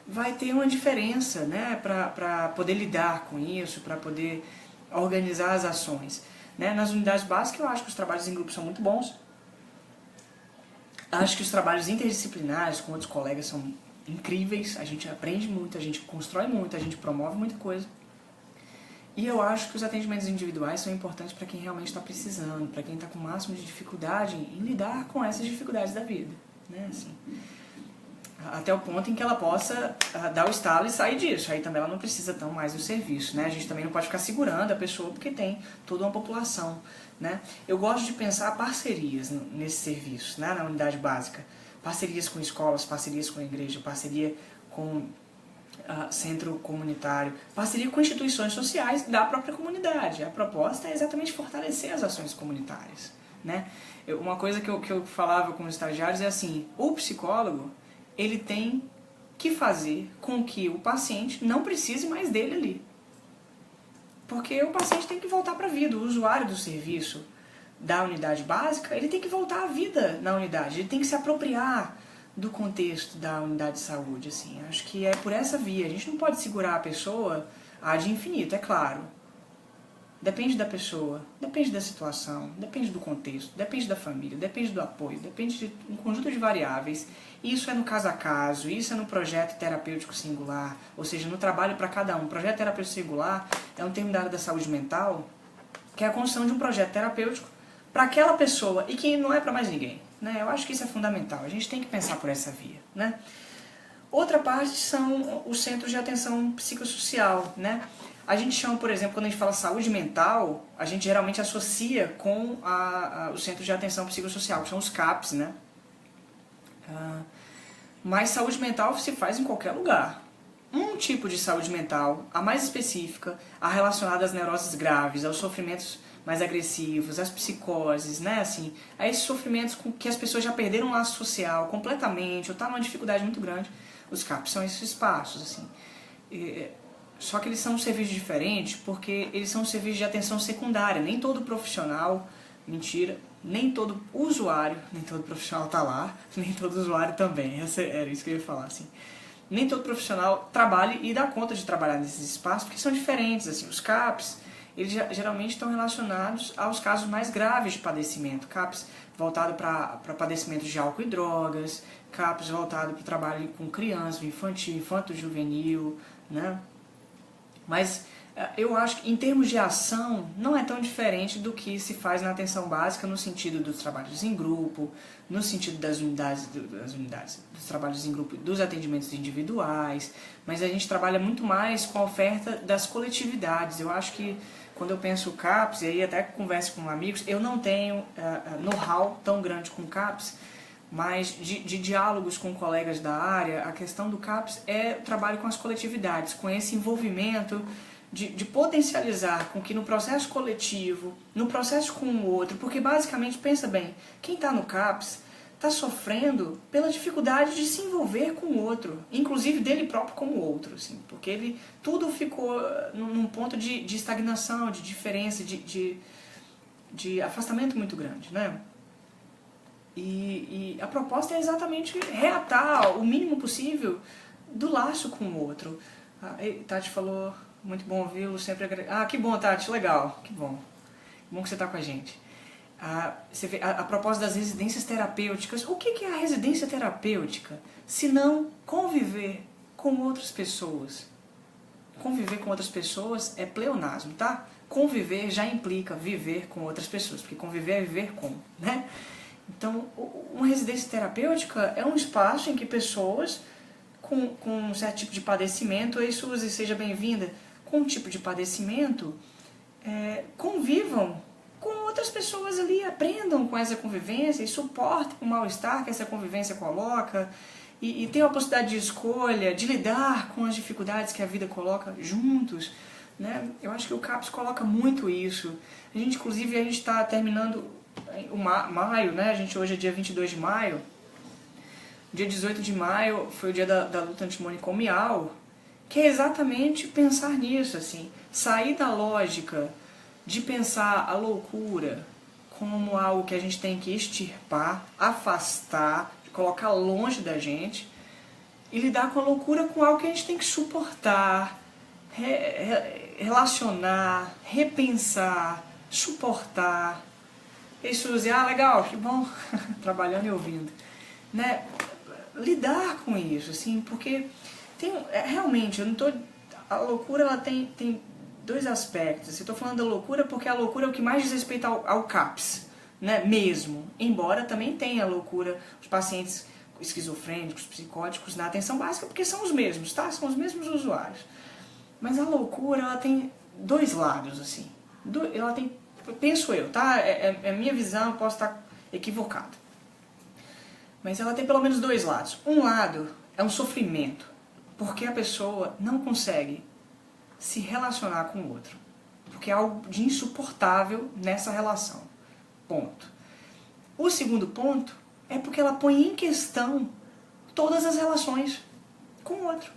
vai ter uma diferença, né, para poder lidar com isso, para poder organizar as ações, né? Nas unidades básicas eu acho que os trabalhos em grupo são muito bons, acho que os trabalhos interdisciplinares com outros colegas são incríveis, a gente aprende muito, a gente constrói muito, a gente promove muita coisa. E eu acho que os atendimentos individuais são importantes para quem realmente está precisando, para quem está com o máximo de dificuldade em lidar com essas dificuldades da vida, né? Assim, até o ponto em que ela possa dar o estalo e sair disso. Aí também ela não precisa tão mais do serviço, né? A gente também não pode ficar segurando a pessoa porque tem toda uma população, né? Eu gosto de pensar parcerias nesse serviço, né? Na unidade básica. Parcerias com escolas, parcerias com a igreja, parceria com centro comunitário, parceria com instituições sociais da própria comunidade. A proposta é exatamente fortalecer as ações comunitárias, né? Uma coisa que eu falava com os estagiários é assim, o psicólogo, ele tem que fazer com que o paciente não precise mais dele ali. Porque o paciente tem que voltar para a vida, o usuário do serviço da unidade básica, ele tem que voltar à vida na unidade, ele tem que se apropriar do contexto da unidade de saúde, assim. Acho que é por essa via, a gente não pode segurar a pessoa ad infinito, é claro. Depende da pessoa, depende da situação, depende do contexto, depende da família, depende do apoio, depende de um conjunto de variáveis. Isso é no caso a caso, isso é no projeto terapêutico singular, ou seja, no trabalho para cada um. Projeto terapêutico singular é um termo da área da saúde mental, que é a construção de um projeto terapêutico para aquela pessoa e que não é para mais ninguém, né? Eu acho que isso é fundamental, a gente tem que pensar por essa via, né? Outra parte são os centros de atenção psicossocial, né? A gente chama, por exemplo, quando a gente fala saúde mental, a gente geralmente associa com os centros de atenção psicossocial, que são os CAPs, né? Mas saúde mental se faz em qualquer lugar. Um tipo de saúde mental, a mais específica, a relacionada às neuroses graves, aos sofrimentos mais agressivos, às psicoses, né? Assim, a esses sofrimentos com que as pessoas já perderam o laço social completamente, ou estão numa dificuldade muito grande, os CAPs são esses espaços, assim. Só que eles são um serviço diferente porque eles são um serviço de atenção secundária. Nem todo profissional Mentira, nem todo usuário, nem todo profissional está lá, nem todo usuário também, era isso que eu ia falar, assim. Nem todo profissional trabalha e dá conta de trabalhar nesses espaços, porque são diferentes, assim. Os CAPs, eles geralmente estão relacionados aos casos mais graves de padecimento. CAPs voltado para padecimentos de álcool e drogas, CAPs voltado para o trabalho com criança, infantil, infanto-juvenil, né? Mas eu acho que em termos de ação não é tão diferente do que se faz na atenção básica no sentido dos trabalhos em grupo, no sentido das unidades, dos trabalhos em grupo, dos atendimentos individuais, mas a gente trabalha muito mais com a oferta das coletividades. Eu acho que quando eu penso CAPS, e aí até converso com amigos, eu não tenho know-how tão grande com CAPS, mas de diálogos com colegas da área, a questão do CAPS é o trabalho com as coletividades, com esse envolvimento de potencializar com que no processo coletivo, no processo com o outro, porque basicamente, pensa bem, quem está no CAPS está sofrendo pela dificuldade de se envolver com o outro, inclusive dele próprio como outro, assim, porque ele tudo ficou num ponto de estagnação, de diferença, de afastamento muito grande, né? E a proposta é exatamente reatar o mínimo possível do laço com o outro. Tati falou, muito bom ouvi-lo, sempre que bom, Tati, legal, que bom que você está com a gente. Você vê, a propósito das residências terapêuticas, o que é a residência terapêutica? Se não conviver com outras pessoas. Conviver com outras pessoas é pleonasmo, tá? Conviver já implica viver com outras pessoas, porque conviver é viver com, né? Então, uma residência terapêutica é um espaço em que pessoas com um certo tipo de padecimento, aí Suzy, seja bem-vinda, com um tipo de padecimento, convivam com outras pessoas ali, aprendam com essa convivência e suportem o mal-estar que essa convivência coloca e tenham a possibilidade de escolha, de lidar com as dificuldades que a vida coloca juntos, né? Eu acho que o CAPS coloca muito isso. Inclusive, a gente está terminando o maio, né? Hoje é dia 22 de maio. Dia 18 de maio foi o dia da luta antimanicomial, que é exatamente pensar nisso, assim, sair da lógica de pensar a loucura como algo que a gente tem que extirpar, afastar, colocar longe da gente, e lidar com a loucura com algo que a gente tem que suportar, relacionar, repensar, suportar. E Suzy, legal, que bom, trabalhando e ouvindo, né? Lidar com isso, assim, porque realmente, a loucura ela tem dois aspectos. Eu estou falando da loucura porque a loucura é o que mais diz respeito ao CAPS, né, mesmo. Embora também tenha a loucura, os pacientes esquizofrênicos, psicóticos na atenção básica, porque são os mesmos, tá? São os mesmos usuários. Mas a loucura, ela tem dois lados, assim. Ela tem, penso eu, tá? É a minha visão, eu posso estar equivocado. Mas ela tem pelo menos dois lados. Um lado é um sofrimento, porque a pessoa não consegue se relacionar com o outro. Porque é algo de insuportável nessa relação. Ponto. O segundo ponto é porque ela põe em questão todas as relações com o outro.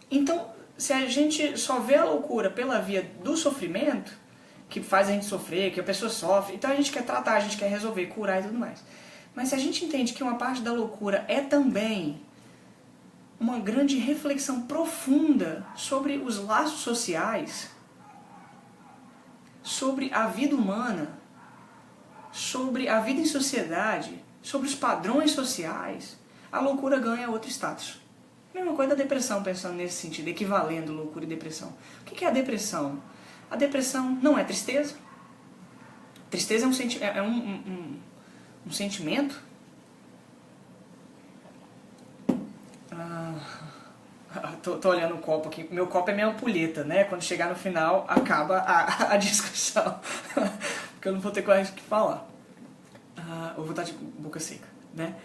Então, se a gente só vê a loucura pela via do sofrimento, que faz a gente sofrer, que a pessoa sofre, então a gente quer tratar, a gente quer resolver, curar e tudo mais. Mas se a gente entende que uma parte da loucura é também uma grande reflexão profunda sobre os laços sociais, sobre a vida humana, sobre a vida em sociedade, sobre os padrões sociais, a loucura ganha outro status. Mesma coisa da depressão, pensando nesse sentido, equivalendo loucura e depressão. O que é a depressão? A depressão não é tristeza. Tristeza é um sentimento. Tô olhando o copo aqui. Meu copo é minha ampulheta, né? Quando chegar no final, acaba a discussão. Porque eu não vou ter coragem de falar. Ou vou estar de boca seca, né?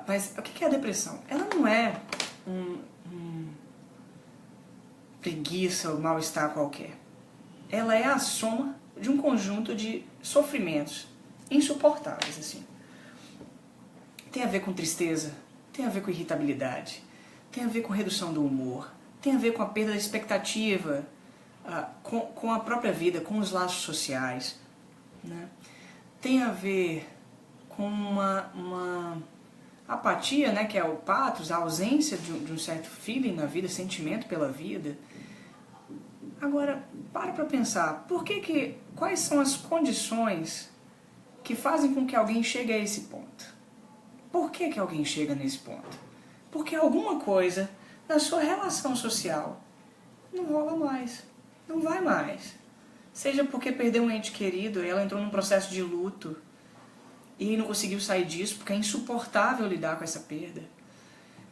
Mas o que é a depressão? Ela não é preguiça ou mal-estar qualquer. Ela é a soma de um conjunto de sofrimentos insuportáveis, assim. Tem a ver com tristeza, tem a ver com irritabilidade, tem a ver com redução do humor, tem a ver com a perda da expectativa, com a própria vida, com os laços sociais, né? tem a ver com uma apatia, né, que é o pathos, a ausência de um certo feeling na vida, sentimento pela vida. Agora, para pensar, quais são as condições que fazem com que alguém chegue a esse ponto? Por que alguém chega nesse ponto? Porque alguma coisa na sua relação social não rola mais, não vai mais. Seja porque perdeu um ente querido e ela entrou num processo de luto e não conseguiu sair disso porque é insuportável lidar com essa perda.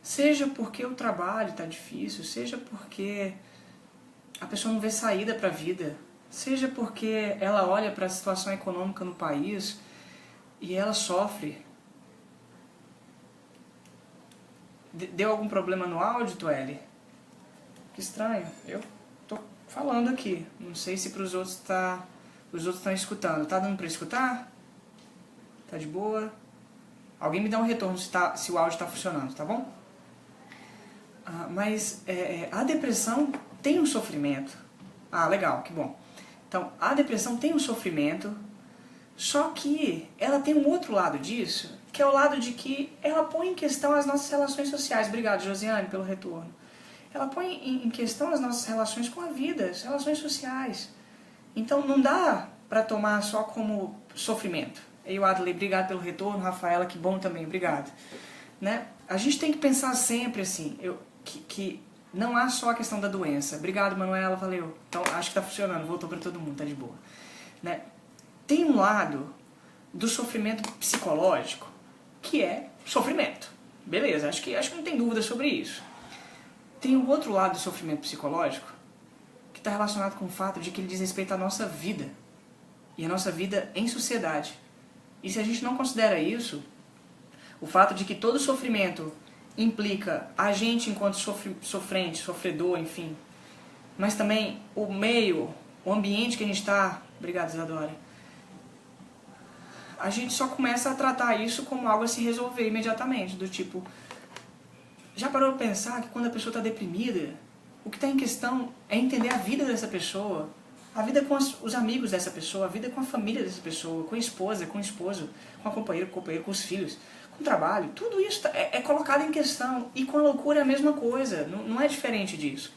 Seja porque o trabalho está difícil, seja porque a pessoa não vê saída para a vida, seja porque ela olha para a situação econômica no país e ela sofre. Deu algum problema no áudio, Tueli? Que estranho, eu tô falando aqui, não sei se para os outros estão escutando. Tá dando para escutar? Tá de boa? Alguém me dá um retorno se o áudio está funcionando, tá bom? Mas a depressão tem um sofrimento. Legal, que bom. Então, a depressão tem um sofrimento, só que ela tem um outro lado disso, que é o lado de que ela põe em questão as nossas relações sociais. Obrigado, Josiane, pelo retorno. Ela põe em questão as nossas relações com a vida, as relações sociais. Então, não dá para tomar só como sofrimento. Eu, Adley, obrigado pelo retorno. Rafaela, que bom também, obrigado. Né? A gente tem que pensar sempre assim, que não há só a questão da doença. Obrigado, Manuela, valeu. Então, acho que está funcionando, voltou para todo mundo, tá de boa. Né? Tem um lado do sofrimento psicológico que é sofrimento. Beleza, acho que não tem dúvida sobre isso. Tem um outro lado do sofrimento psicológico que está relacionado com o fato de que ele diz respeito à nossa vida. E a nossa vida em sociedade. E se a gente não considera isso, o fato de que todo sofrimento implica a gente enquanto sofrente, sofredor, enfim, mas também o meio, o ambiente que a gente está, obrigado, Isadora, a gente só começa a tratar isso como algo a se resolver imediatamente, do tipo, já parou para pensar que quando a pessoa está deprimida, o que está em questão é entender a vida dessa pessoa, a vida com os amigos dessa pessoa, a vida com a família dessa pessoa, com a esposa, com o esposo, com a companheira, com o companheiro, com os filhos, com o trabalho. Tudo isso é colocado em questão. E com a loucura é a mesma coisa, não é diferente disso.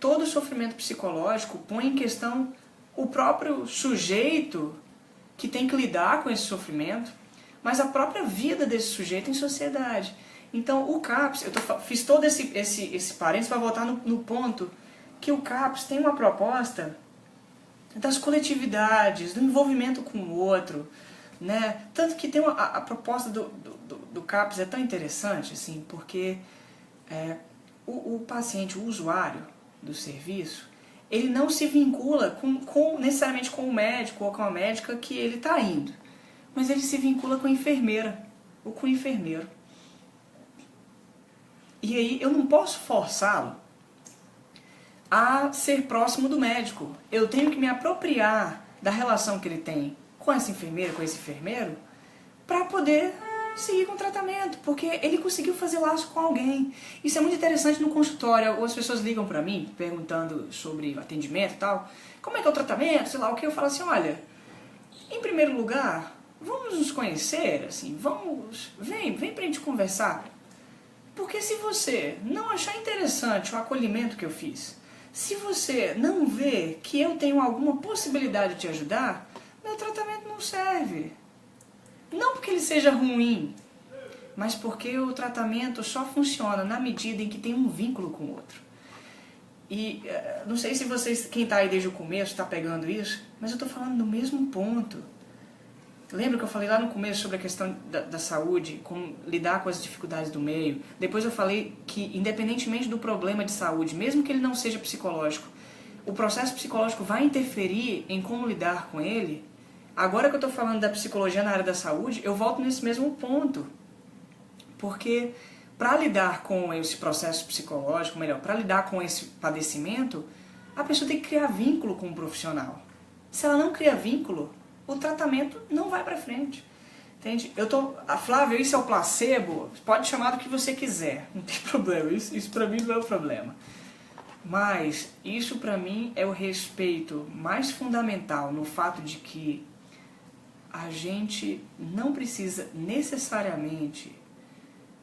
Todo sofrimento psicológico põe em questão o próprio sujeito que tem que lidar com esse sofrimento, mas a própria vida desse sujeito em sociedade. Então o CAPS, fiz todo esse parênteses para voltar no ponto que o CAPS tem uma proposta das coletividades, do envolvimento com o outro, né? Tanto que tem a proposta do CAPS é tão interessante, assim, porque o paciente, o usuário do serviço, ele não se vincula necessariamente com o médico ou com a médica que ele está indo, mas ele se vincula com a enfermeira ou com o enfermeiro. E aí eu não posso forçá-lo a ser próximo do médico. Eu tenho que me apropriar da relação que ele tem com essa enfermeira, com esse enfermeiro, para poder seguir com o tratamento, porque ele conseguiu fazer laço com alguém. Isso é muito interessante no consultório. Algumas pessoas ligam para mim, perguntando sobre o atendimento e tal. Como é que é o tratamento, sei lá o que. Eu falo assim, olha, em primeiro lugar, vamos nos conhecer, assim, vem pra gente conversar. Porque se você não achar interessante o acolhimento que eu fiz, se você não vê que eu tenho alguma possibilidade de te ajudar, meu tratamento não serve. Não porque ele seja ruim, mas porque o tratamento só funciona na medida em que tem um vínculo com o outro. E não sei se vocês, quem está aí desde o começo, está pegando isso, mas eu estou falando do mesmo ponto. Lembra que eu falei lá no começo sobre a questão da saúde, como lidar com as dificuldades do meio? Depois eu falei que, independentemente do problema de saúde, mesmo que ele não seja psicológico, o processo psicológico vai interferir em como lidar com ele. Agora que eu estou falando da psicologia na área da saúde, eu volto nesse mesmo ponto. Porque para lidar com esse processo psicológico, melhor, para lidar com esse padecimento, a pessoa tem que criar vínculo com o profissional. Se ela não cria vínculo, o tratamento não vai para frente. Entende? Flávia, isso é o placebo? Pode chamar do que você quiser, não tem problema. Isso para mim não é o problema. Mas isso para mim é o respeito mais fundamental no fato de que a gente não precisa necessariamente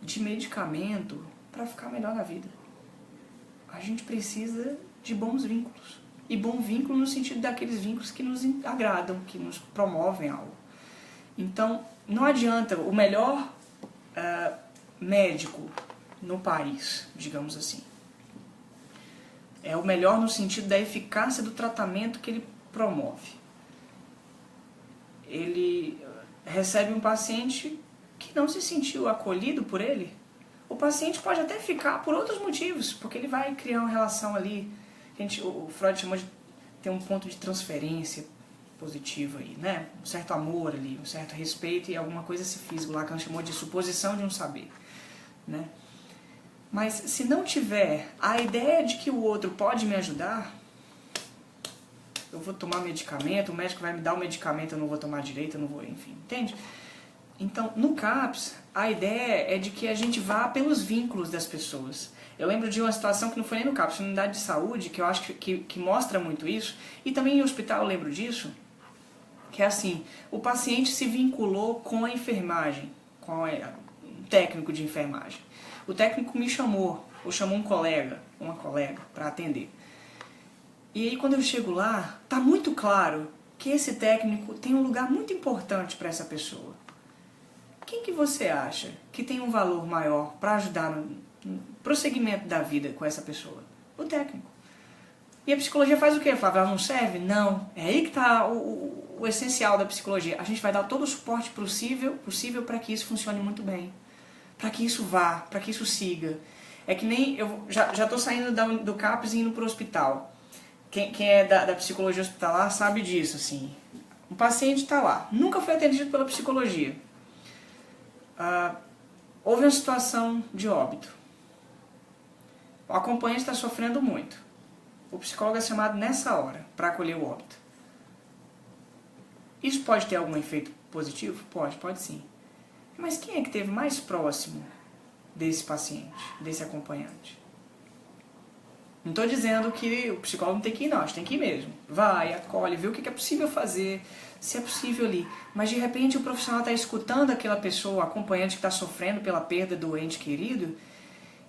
de medicamento para ficar melhor na vida. A gente precisa de bons vínculos. E bom vínculo no sentido daqueles vínculos que nos agradam, que nos promovem algo. Então, não adianta o melhor médico no país, digamos assim. É o melhor no sentido da eficácia do tratamento que ele promove. Ele recebe um paciente que não se sentiu acolhido por ele. O paciente pode até ficar por outros motivos, porque ele vai criar uma relação ali. O Freud chamou de ter um ponto de transferência positivo aí, né? Um certo amor ali, um certo respeito e alguma coisa se físico. Lacan chamou de suposição de um saber, né? Mas se não tiver a ideia de que o outro pode me ajudar, eu vou tomar medicamento, o médico vai me dar o medicamento, eu não vou tomar direito, eu não vou, enfim, entende? Então, no CAPS, a ideia é de que a gente vá pelos vínculos das pessoas. Eu lembro de uma situação que não foi nem no CAPS, foi na unidade de saúde, que eu acho que mostra muito isso, e também em hospital eu lembro disso, que é assim, o paciente se vinculou com a enfermagem, com um técnico de enfermagem. O técnico me chamou, ou chamou uma colega, para atender. E aí quando eu chego lá, tá muito claro que esse técnico tem um lugar muito importante para essa pessoa. Quem que você acha que tem um valor maior para ajudar no prosseguimento da vida com essa pessoa? O técnico. E a psicologia faz o quê, Flávio? Ela não serve? Não. É aí que está o essencial da psicologia. A gente vai dar todo o suporte possível para que isso funcione muito bem. Para que isso vá, para que isso siga. É que nem... Eu já estou saindo do CAPS e indo para o hospital. Quem é da psicologia hospitalar sabe disso, assim. Um paciente está lá, nunca foi atendido pela psicologia. Houve uma situação de óbito. O acompanhante está sofrendo muito. O psicólogo é chamado nessa hora para acolher o óbito. Isso pode ter algum efeito positivo? Pode sim. Mas quem é que esteve mais próximo desse paciente, desse acompanhante? Não estou dizendo que o psicólogo não tem que ir, não. A gente tem que ir mesmo. Vai, acolhe, vê o que é possível fazer, se é possível ali. Mas de repente o profissional está escutando aquela pessoa, o acompanhante que está sofrendo pela perda do ente querido,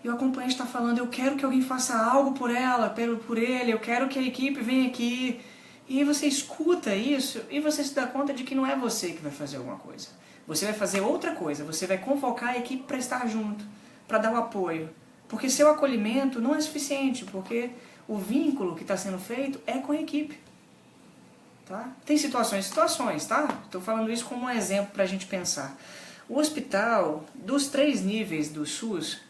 e o acompanhante está falando, eu quero que alguém faça algo por ela, por ele, eu quero que a equipe venha aqui. E aí você escuta isso e você se dá conta de que não é você que vai fazer alguma coisa. Você vai fazer outra coisa, você vai convocar a equipe para estar junto, para dar o apoio. Porque seu acolhimento não é suficiente, porque o vínculo que está sendo feito é com a equipe. Tá? Tem situações, tá? Estou falando isso como um exemplo para a gente pensar. O hospital, dos 3 níveis do SUS,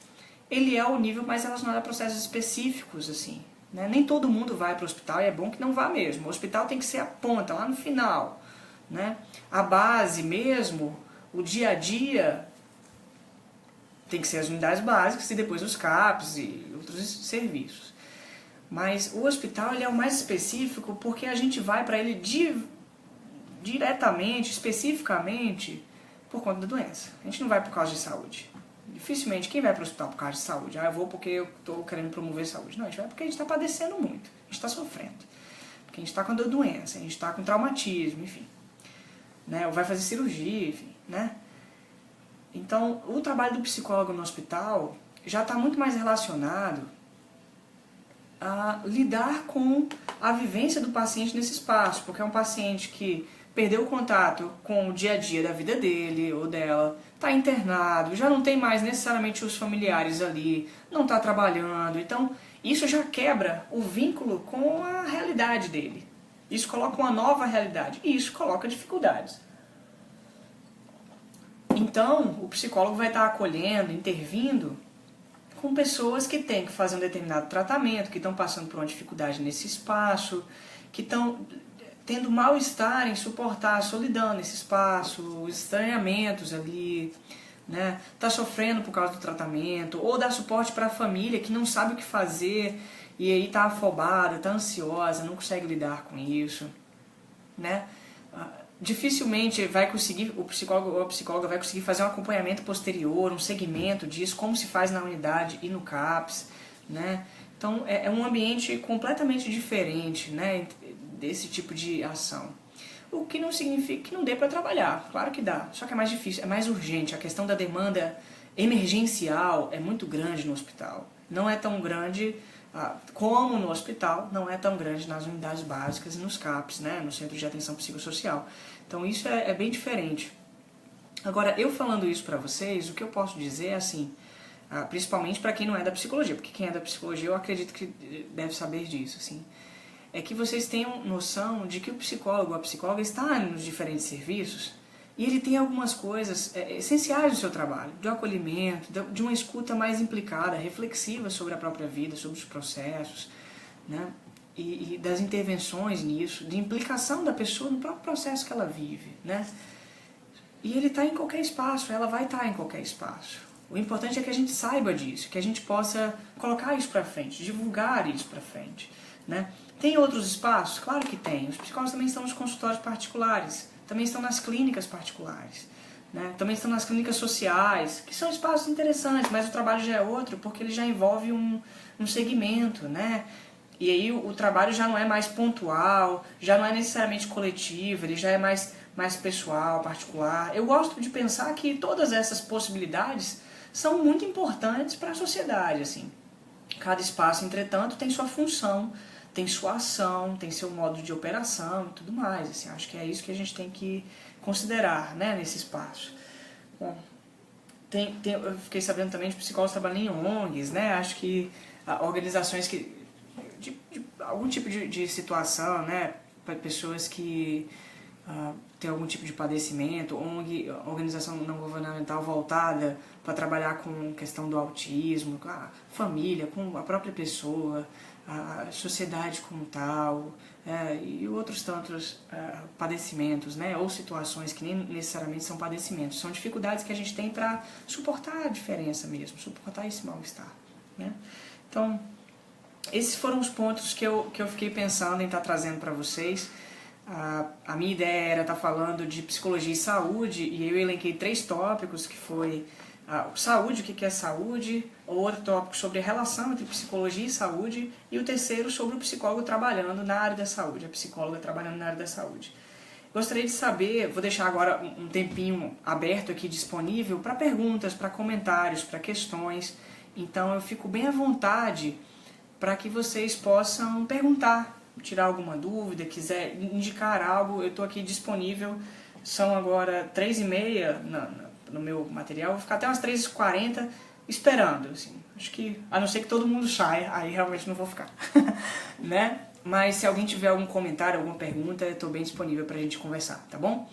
ele é o nível mais relacionado a processos específicos, assim. Né? Nem todo mundo vai para o hospital e é bom que não vá mesmo. O hospital tem que ser a ponta, lá no final. Né? A base mesmo, o dia a dia, tem que ser as unidades básicas e depois os CAPs e outros serviços. Mas o hospital ele é o mais específico porque a gente vai para ele diretamente, especificamente, por conta da doença. A gente não vai por causa de saúde. Dificilmente quem vai para o hospital por causa de saúde? Eu vou porque eu estou querendo promover saúde. Não, a gente vai porque a gente está padecendo muito. A gente está sofrendo. Porque a gente está com doença, a gente está com traumatismo, enfim. Né? Ou vai fazer cirurgia, enfim. Né? Então, o trabalho do psicólogo no hospital já está muito mais relacionado a lidar com a vivência do paciente nesse espaço, porque é um paciente que perdeu o contato com o dia a dia da vida dele ou dela, está internado, já não tem mais necessariamente os familiares ali, não está trabalhando, então isso já quebra o vínculo com a realidade dele. Isso coloca uma nova realidade e isso coloca dificuldades. Então, o psicólogo vai estar acolhendo, intervindo com pessoas que têm que fazer um determinado tratamento, que estão passando por uma dificuldade nesse espaço, que estão tendo mal-estar em suportar a solidão nesse espaço, os estranhamentos ali, né? Tá sofrendo por causa do tratamento, ou dá suporte para a família que não sabe o que fazer e aí tá afobada, tá ansiosa, não consegue lidar com isso, né? Dificilmente vai conseguir, o psicólogo ou a psicóloga vai conseguir fazer um acompanhamento posterior, um segmento disso, como se faz na unidade e no CAPS, né? Então é um ambiente completamente diferente, né, desse tipo de ação. O que não significa que não dê para trabalhar, claro que dá, só que é mais difícil, é mais urgente, a questão da demanda emergencial é muito grande no hospital. Não é tão grande como no hospital, não é tão grande nas unidades básicas e nos CAPs, né, no Centro de Atenção Psicossocial. Então isso é bem diferente. Agora, eu falando isso para vocês, o que eu posso dizer é assim, principalmente para quem não é da psicologia, porque quem é da psicologia eu acredito que deve saber disso, assim, é que vocês tenham noção de que o psicólogo ou a psicóloga está nos diferentes serviços e ele tem algumas coisas essenciais do seu trabalho, de um acolhimento, de uma escuta mais implicada, reflexiva sobre a própria vida, sobre os processos, né? E das intervenções nisso, de implicação da pessoa no próprio processo que ela vive, né? E ele está em qualquer espaço, ela vai estar em qualquer espaço. O importante é que a gente saiba disso, que a gente possa colocar isso para frente, divulgar isso para frente, né? Tem outros espaços? Claro que tem. Os psicólogos também estão nos consultórios particulares, também estão nas clínicas particulares, né? Também estão nas clínicas sociais, que são espaços interessantes, mas o trabalho já é outro, porque ele já envolve um segmento, né? E aí o trabalho já não é mais pontual, já não é necessariamente coletivo, ele já é mais pessoal, particular. Eu gosto de pensar que todas essas possibilidades são muito importantes para a sociedade, assim. Cada espaço, entretanto, tem sua função, tem sua ação, tem seu modo de operação e tudo mais. Assim, acho que é isso que a gente tem que considerar, né, nesse espaço. Bom, eu fiquei sabendo também de psicólogos trabalhando em ONGs, né? Acho que organizações que de algum tipo de situação, né, para pessoas que têm algum tipo de padecimento, ONG, organização não governamental voltada para trabalhar com questão do autismo, com a família, com a própria pessoa, a sociedade como tal, e outros tantos padecimentos, né, ou situações que nem necessariamente são padecimentos, são dificuldades que a gente tem para suportar a diferença mesmo, suportar esse mal-estar, né? Então, esses foram os pontos que eu fiquei pensando em estar trazendo para vocês. A minha ideia era estar falando de psicologia e saúde, e eu elenquei 3 tópicos, que foi saúde, o que é saúde, o outro tópico sobre a relação entre psicologia e saúde, e o terceiro sobre o psicólogo trabalhando na área da saúde, a psicóloga trabalhando na área da saúde. Gostaria de saber, vou deixar agora um tempinho aberto aqui disponível para perguntas, para comentários, para questões, então eu fico bem à vontade para que vocês possam perguntar, tirar alguma dúvida, quiser indicar algo, eu estou aqui disponível. São agora 3h30 no meu material, vou ficar até umas 3h40 esperando. Assim. Acho que, a não ser que todo mundo saia, aí realmente não vou ficar. Né? Mas se alguém tiver algum comentário, alguma pergunta, eu estou bem disponível para a gente conversar, tá bom?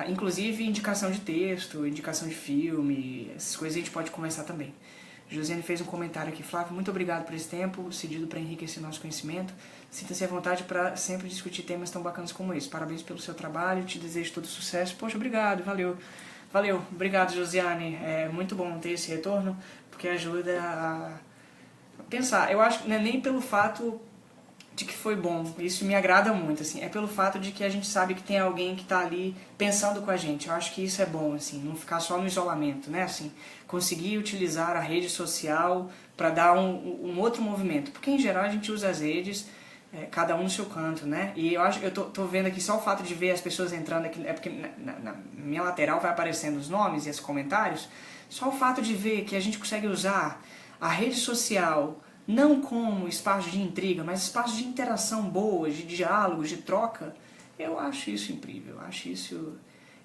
Inclusive indicação de texto, indicação de filme, essas coisas a gente pode conversar também. Josiane fez um comentário aqui, Flávio, muito obrigado por esse tempo cedido para enriquecer nosso conhecimento. Sinta-se à vontade para sempre discutir temas tão bacanas como esse. Parabéns pelo seu trabalho, te desejo todo sucesso. Poxa, obrigado, valeu. Valeu, obrigado, Josiane. É muito bom ter esse retorno, porque ajuda a pensar. Eu acho que não é nem pelo fato de que foi bom, isso me agrada muito, assim, é pelo fato de que a gente sabe que tem alguém que está ali pensando com a gente. Eu acho que isso é bom, assim, não ficar só no isolamento, né, assim, conseguir utilizar a rede social para dar um outro movimento, porque em geral a gente usa as redes, cada um no seu canto, né, e eu tô vendo aqui só o fato de ver as pessoas entrando aqui, é porque na minha lateral vai aparecendo os nomes e os comentários, só o fato de ver que a gente consegue usar a rede social não como espaço de intriga, mas espaço de interação boa, de diálogo, de troca, eu acho isso incrível, eu acho isso,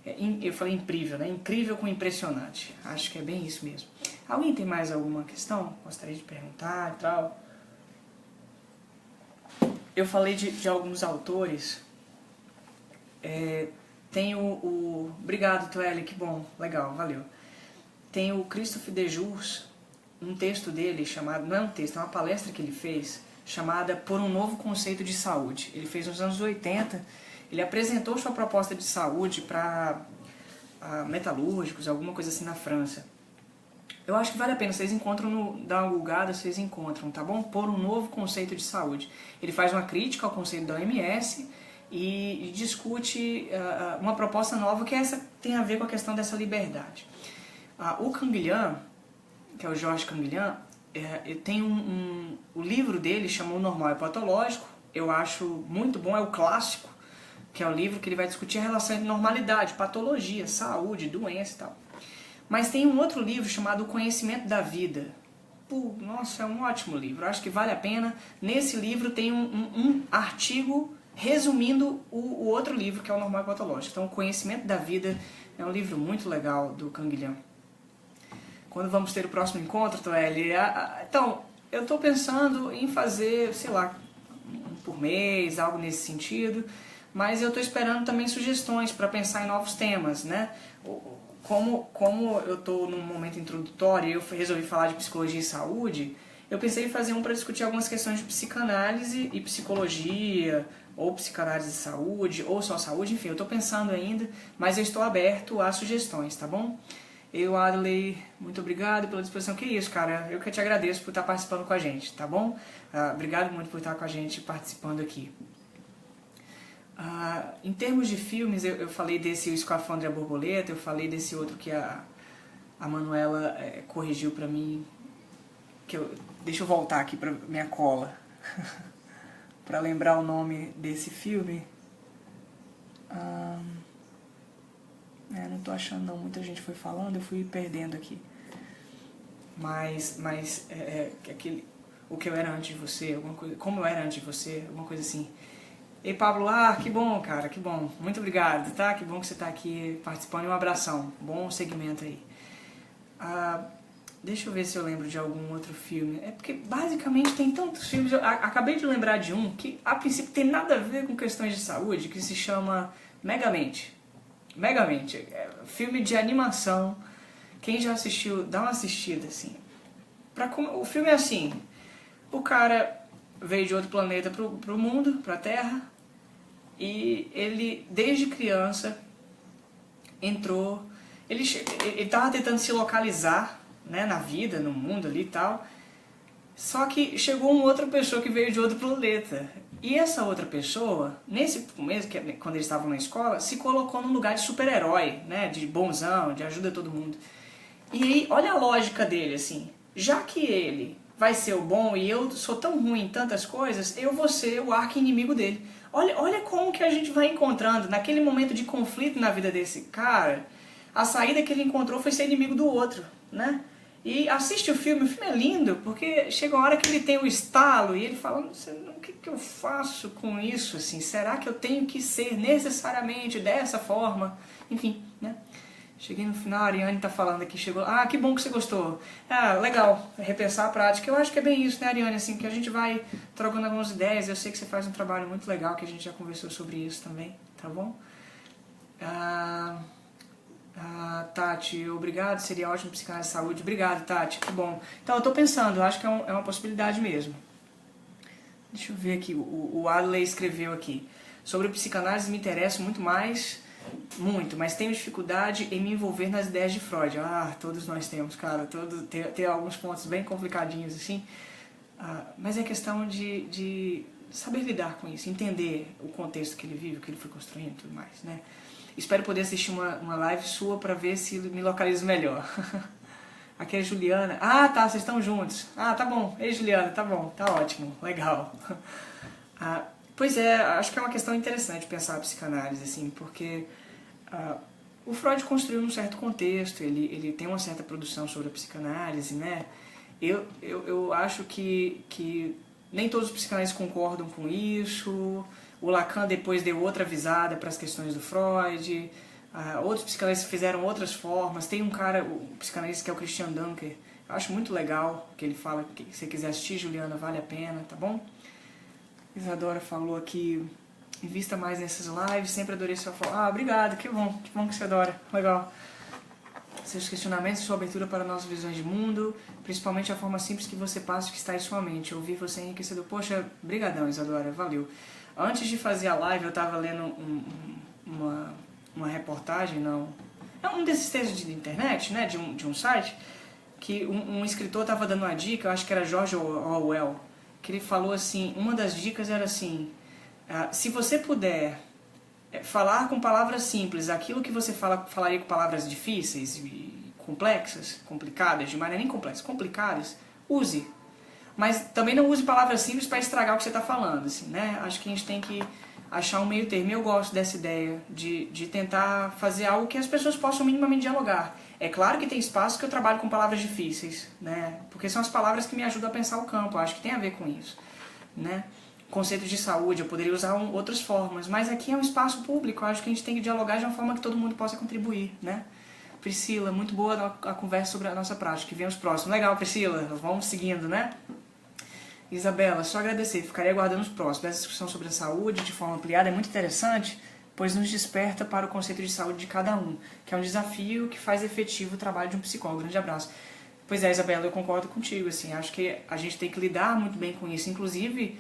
eu falei incrível, né? Incrível com impressionante, acho que é bem isso mesmo. Alguém tem mais alguma questão? Gostaria de perguntar e tal? Eu falei de alguns autores, tem obrigado, Tueli, que bom, legal, valeu. Tem o Christophe Dejour, um texto dele chamado, não é um texto, é uma palestra que ele fez, chamada Por um Novo Conceito de Saúde. Ele fez nos anos 80, ele apresentou sua proposta de saúde para metalúrgicos, alguma coisa assim na França. Eu acho que vale a pena, vocês encontram, dá uma googada, vocês encontram, tá bom? Por um Novo Conceito de Saúde. Ele faz uma crítica ao conceito da OMS e discute uma proposta nova que tem a ver com a questão dessa liberdade. O Canguilhem, que é o Georges Canguilhem, tem o livro dele chamou Normal e Patológico, eu acho muito bom, é o clássico, que é o livro que ele vai discutir a relação entre normalidade, patologia, saúde, doença e tal. Mas tem um outro livro chamado O Conhecimento da Vida. Nossa, é um ótimo livro, acho que vale a pena. Nesse livro tem um artigo resumindo o outro livro, que é o Normal e Patológico. Então, O Conhecimento da Vida é um livro muito legal do Canguilhão. Quando vamos ter o próximo encontro, Toeli? Então, eu estou pensando em fazer, sei lá, um por mês, algo nesse sentido, mas eu estou esperando também sugestões para pensar em novos temas, né? Como eu estou num momento introdutório e eu resolvi falar de psicologia e saúde, eu pensei em fazer um para discutir algumas questões de psicanálise e psicologia, ou psicanálise e saúde, ou só saúde, enfim, eu estou pensando ainda, mas eu estou aberto a sugestões, tá bom? Adley, muito obrigado pela disposição. Que isso, cara, eu que te agradeço por estar participando com a gente, tá bom? Obrigado muito por estar com a gente participando aqui. Em termos de filmes, eu falei desse O Escafandro e a Borboleta, eu falei desse outro que a Manuela corrigiu pra mim, deixa eu voltar aqui pra minha cola, pra lembrar o nome desse filme. Não tô achando não, muita gente foi falando, eu fui perdendo aqui. Mas o que eu era antes de você, alguma coisa, como eu era antes de você, alguma coisa assim. Ei, Pablo, que bom, cara, que bom. Muito obrigado, tá? Que bom que você tá aqui participando e um abração. Bom segmento aí. Deixa eu ver se eu lembro de algum outro filme. É porque basicamente tem tantos filmes. Eu acabei de lembrar de um que a princípio tem nada a ver com questões de saúde, que se chama Megamente. Megamente. É filme de animação. Quem já assistiu, dá uma assistida, assim. O filme é assim. O cara veio de outro planeta pro mundo, pra Terra, e ele, desde criança, entrou... Ele estava tentando se localizar, né, na vida, no mundo ali e tal, só que chegou uma outra pessoa que veio de outro planeta. E essa outra pessoa, nesse começo, quando eles estavam na escola, se colocou num lugar de super-herói, né, de bonzão, de ajuda a todo mundo. E aí, olha a lógica dele, assim, já que ele vai ser o bom e eu sou tão ruim em tantas coisas, eu vou ser o arqui-inimigo dele. Olha como que a gente vai encontrando, naquele momento de conflito na vida desse cara, a saída que ele encontrou foi ser inimigo do outro, né? E assiste o filme é lindo, porque chega uma hora que ele tem o estalo e ele fala, o que eu faço com isso, assim? Será que eu tenho que ser necessariamente dessa forma? Enfim, né? Cheguei no final, a Ariane tá falando aqui, chegou, que bom que você gostou. Legal, repensar a prática. Eu acho que é bem isso, né, Ariane, assim, que a gente vai trocando algumas ideias. Eu sei que você faz um trabalho muito legal, que a gente já conversou sobre isso também, tá bom? Tati, obrigado, seria ótimo psicanálise de saúde. Obrigado, Tati, que bom. Então, eu tô pensando, eu acho que é uma possibilidade mesmo. Deixa eu ver aqui, o Adley escreveu aqui. Sobre psicanálise me interesso muito mais... Muito, mas tenho dificuldade em me envolver nas ideias de Freud. Todos nós temos, cara. Tem alguns pontos bem complicadinhos, assim. Mas é questão de saber lidar com isso, entender o contexto que ele vive, o que ele foi construindo e tudo mais, né? Espero poder assistir uma live sua pra ver se me localizo melhor. Aqui é a Juliana. Tá, vocês estão juntos. Tá bom. Ei, Juliana, tá bom. Tá ótimo. Legal. Pois é, acho que é uma questão interessante pensar a psicanálise, assim, porque o Freud construiu num certo contexto, ele tem uma certa produção sobre a psicanálise, né? Eu acho que nem todos os psicanalistas concordam com isso. O Lacan depois deu outra visada para as questões do Freud. Outros psicanalistas fizeram outras formas. Tem um cara, o psicanalista que é o Christian Dunker, eu acho muito legal que ele fala que se você quiser assistir, Juliana, vale a pena, tá bom? Isadora falou aqui, invista mais nessas lives, sempre adorei sua fala. Obrigado, que bom que você adora, legal. Seus questionamentos, sua abertura para novas visões de mundo, principalmente a forma simples que você passa o que está em sua mente. Ouvir você é enriquecedor. Poxa, brigadão, Isadora, valeu. Antes de fazer a live, eu estava lendo uma reportagem, é um desses textos de internet, né, de um site, que um escritor estava dando uma dica, eu acho que era George Orwell, que ele falou assim, uma das dicas era assim, se você puder falar com palavras simples aquilo que você falaria com palavras difíceis e complexas, complicadas, de maneira nem complexa, complicadas, use. Mas também não use palavras simples para estragar o que você está falando, assim, né? Acho que a gente tem que achar um meio termo. Eu gosto dessa ideia de tentar fazer algo que as pessoas possam minimamente dialogar. É claro que tem espaço que eu trabalho com palavras difíceis, né? Porque são as palavras que me ajudam a pensar o campo, eu acho que tem a ver com isso, né? Conceito de saúde, eu poderia usar outras formas, mas aqui é um espaço público, eu acho que a gente tem que dialogar de uma forma que todo mundo possa contribuir, né? Priscila, muito boa a conversa sobre a nossa prática, que vem os próximos. Legal, Priscila, vamos seguindo, né? Isabela, só agradecer, ficaria aguardando os próximos. Essa discussão sobre a saúde de forma ampliada é muito interessante, pois nos desperta para o conceito de saúde de cada um, que é um desafio que faz efetivo o trabalho de um psicólogo. Grande abraço. Pois é, Isabela, eu concordo contigo, assim, acho que a gente tem que lidar muito bem com isso, inclusive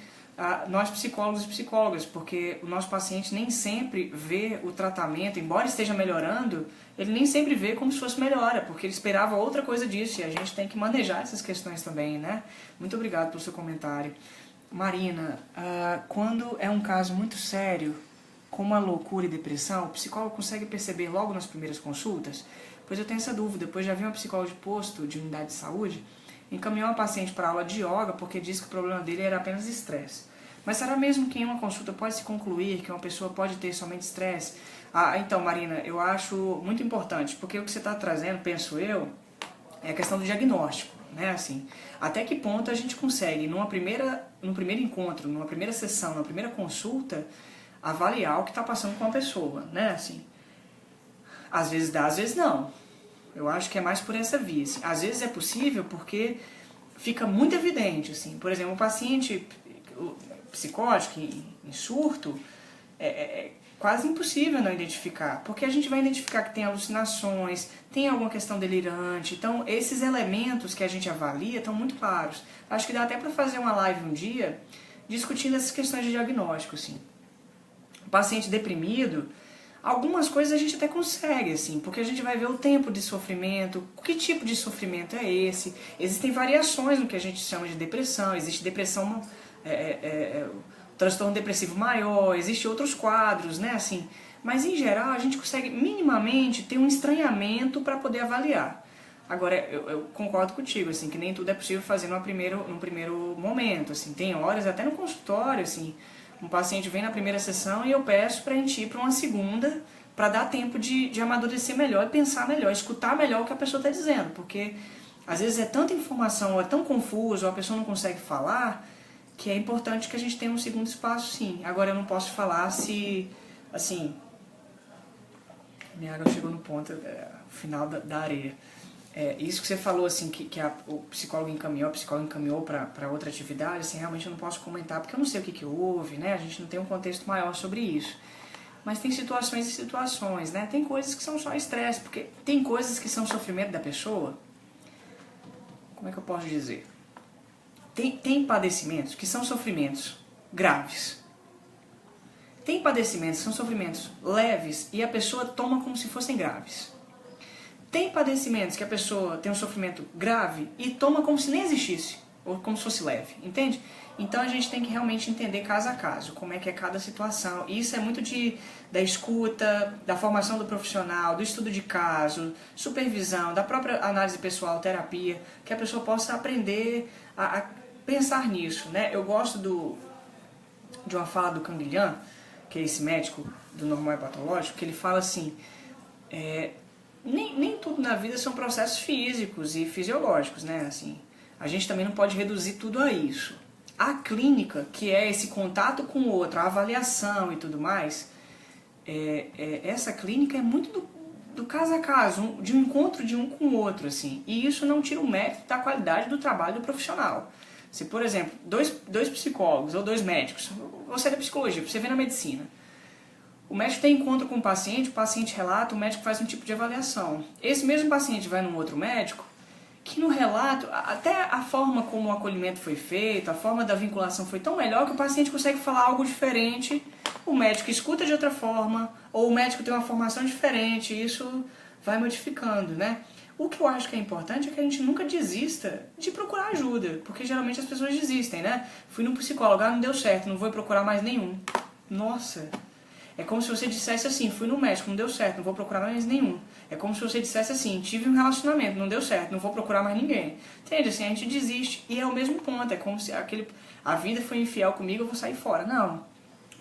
nós psicólogos e psicólogas, porque o nosso paciente nem sempre vê o tratamento, embora esteja melhorando, ele nem sempre vê como se fosse melhora, porque ele esperava outra coisa disso, e a gente tem que manejar essas questões também, né? Muito obrigado pelo seu comentário. Marina, quando é um caso muito sério, como a loucura e depressão, o psicólogo consegue perceber logo nas primeiras consultas? Pois eu tenho essa dúvida, pois já vi uma psicóloga de posto de unidade de saúde encaminhou uma paciente para aula de yoga porque disse que o problema dele era apenas estresse. Mas será mesmo que em uma consulta pode se concluir que uma pessoa pode ter somente estresse? Então, Marina, eu acho muito importante, porque o que você está trazendo, penso eu, é a questão do diagnóstico, né? Assim, até que ponto a gente consegue, num primeiro encontro, numa primeira sessão, numa primeira consulta, avaliar o que está passando com a pessoa, né? Assim, às vezes dá, às vezes não. Eu acho que é mais por essa via. Assim. Às vezes é possível porque fica muito evidente. Assim. Por exemplo, um paciente psicótico em surto é quase impossível não identificar. Porque a gente vai identificar que tem alucinações, tem alguma questão delirante. Então, esses elementos que a gente avalia estão muito claros. Acho que dá até para fazer uma live um dia discutindo essas questões de diagnóstico. Assim. O paciente deprimido... Algumas coisas a gente até consegue, assim, porque a gente vai ver o tempo de sofrimento, que tipo de sofrimento é esse. Existem variações no que a gente chama de depressão, existe depressão, transtorno depressivo maior, existem outros quadros, né, assim. Mas, em geral, a gente consegue minimamente ter um estranhamento para poder avaliar. Agora, eu concordo contigo, assim, que nem tudo é possível fazer num primeiro momento, assim. Tem horas, até no consultório, assim... Um paciente vem na primeira sessão e eu peço para a gente ir para uma segunda para dar tempo de amadurecer melhor, pensar melhor, escutar melhor o que a pessoa está dizendo. Porque às vezes é tanta informação, ou é tão confuso, ou a pessoa não consegue falar, que é importante que a gente tenha um segundo espaço, sim. Agora eu não posso falar se, assim, minha água chegou no ponto, final da areia. Isso que você falou, assim, que o psicólogo encaminhou para outra atividade, assim, realmente eu não posso comentar, porque eu não sei o que houve, né? A gente não tem um contexto maior sobre isso. Mas tem situações e situações, né? Tem coisas que são só estresse, porque tem coisas que são sofrimento da pessoa. Como é que eu posso dizer? Tem padecimentos que são sofrimentos graves. Tem padecimentos que são sofrimentos leves e a pessoa toma como se fossem graves. Tem padecimentos que a pessoa tem um sofrimento grave e toma como se nem existisse, ou como se fosse leve, entende? Então a gente tem que realmente entender caso a caso, como é que é cada situação. E isso é muito da escuta, da formação do profissional, do estudo de caso, supervisão, da própria análise pessoal, terapia, que a pessoa possa aprender a pensar nisso, né? Eu gosto de uma fala do Kang Lian, que é esse médico do normal e patológico, que ele fala assim... Nem tudo na vida são processos físicos e fisiológicos, né? Assim, a gente também não pode reduzir tudo a isso. A clínica, que é esse contato com o outro, a avaliação e tudo mais, essa clínica é muito do caso a caso, de um encontro de um com o outro, assim. E isso não tira o mérito da qualidade do trabalho do profissional. Se, por exemplo, dois psicólogos ou dois médicos, você é da psicologia, você vê na medicina, o médico tem encontro com o paciente relata, o médico faz um tipo de avaliação. Esse mesmo paciente vai num outro médico, que no relato, até a forma como o acolhimento foi feito, a forma da vinculação foi tão melhor que o paciente consegue falar algo diferente, o médico escuta de outra forma, ou o médico tem uma formação diferente, e isso vai modificando, né? O que eu acho que é importante é que a gente nunca desista de procurar ajuda, porque geralmente as pessoas desistem, né? Fui num psicólogo, não deu certo, não vou procurar mais nenhum. Nossa... É como se você dissesse assim, fui no médico, não deu certo, não vou procurar mais nenhum. É como se você dissesse assim, tive um relacionamento, não deu certo, não vou procurar mais ninguém. Entende? Assim, a gente desiste e é o mesmo ponto, é como se a vida foi infiel comigo, eu vou sair fora. Não.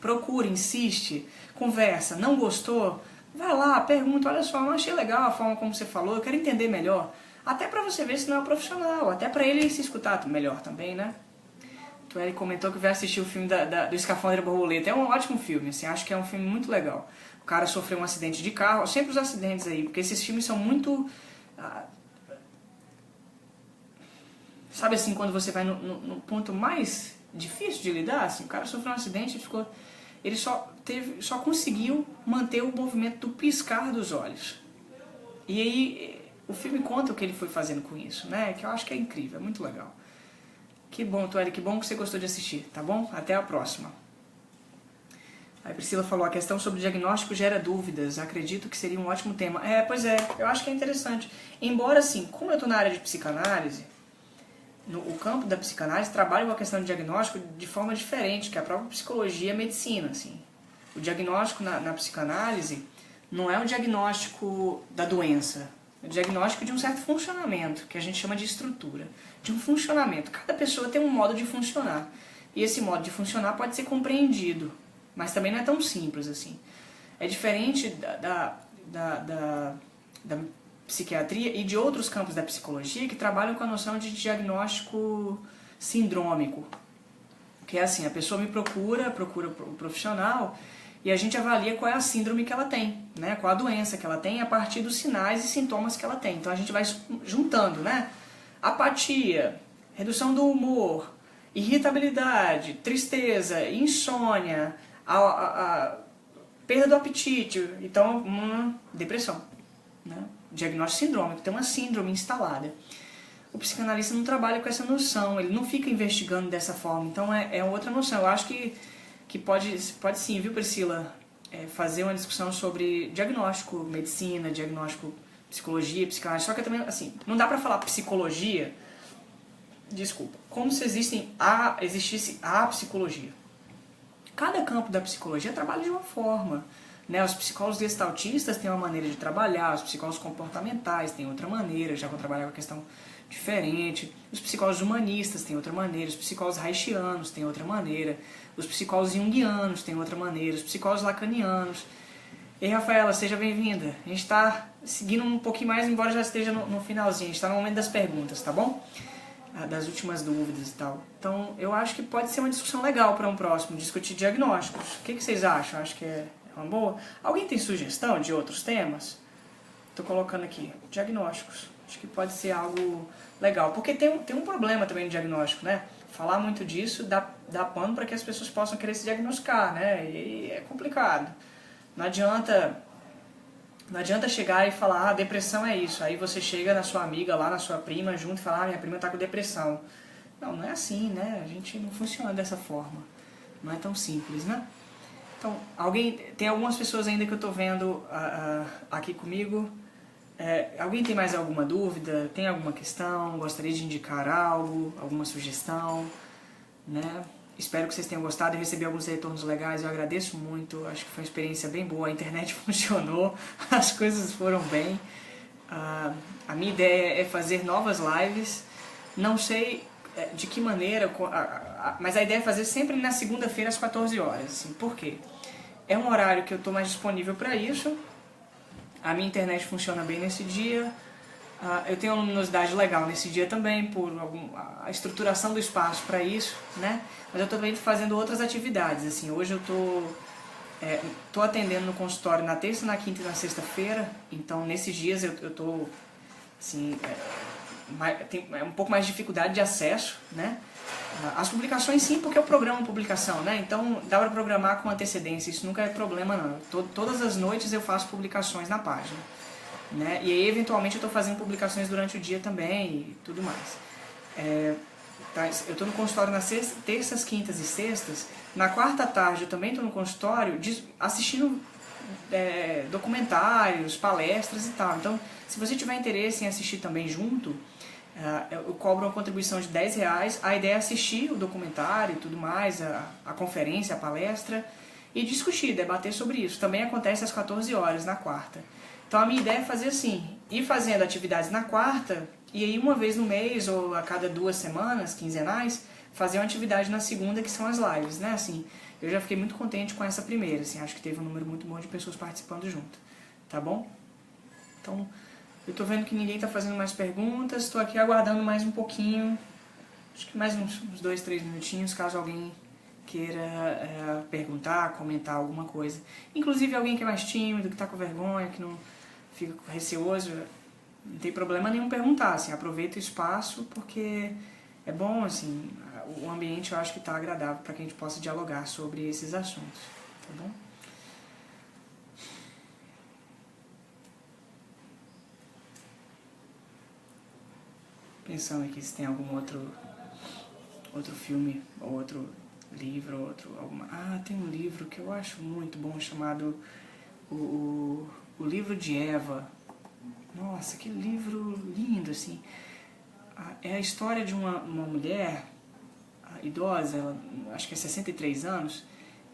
procura, insiste, conversa, não gostou, vai lá, pergunta, olha só, não achei legal a forma como você falou, eu quero entender melhor. Até pra você ver se não é um profissional, até pra ele se escutar melhor também, né? Então ele comentou que vai assistir o filme do Escafandra Borboleta. É um ótimo filme, assim, acho que é um filme muito legal. O cara sofreu um acidente de carro, sempre os acidentes aí, porque esses filmes são muito... sabe assim, quando você vai no ponto mais difícil de lidar, assim, o cara sofreu um acidente e ele só conseguiu manter o movimento do piscar dos olhos. E aí o filme conta o que ele foi fazendo com isso, né? Que eu acho que é incrível, é muito legal. Que bom, Tueli, que bom que você gostou de assistir, tá bom? Até a próxima. Aí Priscila falou, a questão sobre o diagnóstico gera dúvidas, acredito que seria um ótimo tema. Pois é, eu acho que é interessante. Embora, assim, como eu tô na área de psicanálise, o campo da psicanálise trabalha com a questão de diagnóstico de forma diferente, que a própria psicologia e a medicina, assim. O diagnóstico na psicanálise não é um diagnóstico da doença, é o diagnóstico de um certo funcionamento, que a gente chama de estrutura, de um funcionamento. Cada pessoa tem um modo de funcionar, e esse modo de funcionar pode ser compreendido, mas também não é tão simples assim. É diferente da psiquiatria e de outros campos da psicologia que trabalham com a noção de diagnóstico sindrômico. Que é assim, a pessoa me procura o profissional e a gente avalia qual é a síndrome que ela tem, né? Qual a doença que ela tem a partir dos sinais e sintomas que ela tem. Então a gente vai juntando, né? Apatia, redução do humor, irritabilidade, tristeza, insônia, a perda do apetite, então depressão, né? Diagnóstico sindrômico, tem uma síndrome instalada. O psicanalista não trabalha com essa noção, ele não fica investigando dessa forma, então é outra noção. Eu acho que pode sim, viu, Priscila, fazer uma discussão sobre diagnóstico, medicina, diagnóstico, psicologia, psicanálise, só que também, assim, não dá pra falar psicologia, desculpa, como se existisse a psicologia. Cada campo da psicologia trabalha de uma forma, né? Os psicólogos gestaltistas têm uma maneira de trabalhar, os psicólogos comportamentais têm outra maneira, já vão trabalhar com a questão diferente, os psicólogos humanistas têm outra maneira, os psicólogos reichianos têm outra maneira, os psicólogos junguianos têm outra maneira, os psicólogos lacanianos. E Rafaela, seja bem-vinda. A gente está seguindo um pouquinho mais, embora já esteja no finalzinho, a gente está no momento das perguntas, tá bom? Das últimas dúvidas e tal. Então, eu acho que pode ser uma discussão legal para um próximo, discutir diagnósticos. O que vocês acham? Acho que é uma boa. Alguém tem sugestão de outros temas? Estou colocando aqui, diagnósticos. Acho que pode ser algo legal. Porque tem um problema também no diagnóstico, né? Falar muito disso dá pano para que as pessoas possam querer se diagnosticar, né? E é complicado. Não adianta chegar e falar, depressão é isso. Aí você chega na sua amiga lá, na sua prima, junto e fala, minha prima tá com depressão. Não é assim, né? A gente não funciona dessa forma. Não é tão simples, né? Então, tem algumas pessoas ainda que eu tô vendo aqui comigo. Alguém tem mais alguma dúvida? Tem alguma questão? Gostaria de indicar algo? Alguma sugestão? Né? Espero que vocês tenham gostado. Eu recebi alguns retornos legais, eu agradeço muito. Acho que foi uma experiência bem boa. A internet funcionou, as coisas foram bem. A minha ideia é fazer novas lives. Não sei de que maneira, mas a ideia é fazer sempre na segunda-feira às 14 horas. Assim, por quê? É um horário que eu estou mais disponível para isso. A minha internet funciona bem nesse dia. Eu tenho uma luminosidade legal nesse dia também, por a estruturação do espaço para isso, né? Mas eu estou também fazendo outras atividades, assim. Hoje eu tô atendendo no consultório na terça, na quinta e na sexta-feira, então nesses dias eu estou, assim, tem um pouco mais de dificuldade de acesso, né? As publicações sim, porque eu programo publicação, né? Então dá para programar com antecedência, isso nunca é problema não. Todas as noites eu faço publicações na página, né? E aí eventualmente eu estou fazendo publicações durante o dia também e tudo mais. Eu estou no consultório nas terças, quintas e sextas. Na quarta à tarde eu também estou no consultório assistindo documentários, palestras e tal. Então, se você tiver interesse em assistir também junto, eu cobro uma contribuição de R$10. A ideia é assistir o documentário e tudo mais, a conferência, a palestra, e discutir, debater sobre isso. Também acontece às 14 horas na quarta. Então a minha ideia é fazer assim, ir fazendo atividades na quarta, e aí uma vez no mês ou a cada 2 semanas, quinzenais, fazer uma atividade na segunda, que são as lives, né? Assim, eu já fiquei muito contente com essa primeira, assim, acho que teve um número muito bom de pessoas participando junto, tá bom? Então, eu tô vendo que ninguém tá fazendo mais perguntas, estou aqui aguardando mais um pouquinho, acho que mais uns 2, 3 minutinhos, caso alguém queira perguntar, comentar alguma coisa. Inclusive alguém que é mais tímido, que tá com vergonha, que não fica receoso, não tem problema nenhum perguntar, assim, aproveita o espaço, porque é bom, assim, o ambiente eu acho que tá agradável para que a gente possa dialogar sobre esses assuntos, tá bom? Pensando aqui se tem algum outro filme, ou outro livro, alguma... Ah, tem um livro que eu acho muito bom, chamado o Livro de Eva. Nossa, que livro lindo, assim. É a história de uma mulher idosa, ela, acho que é 63 anos,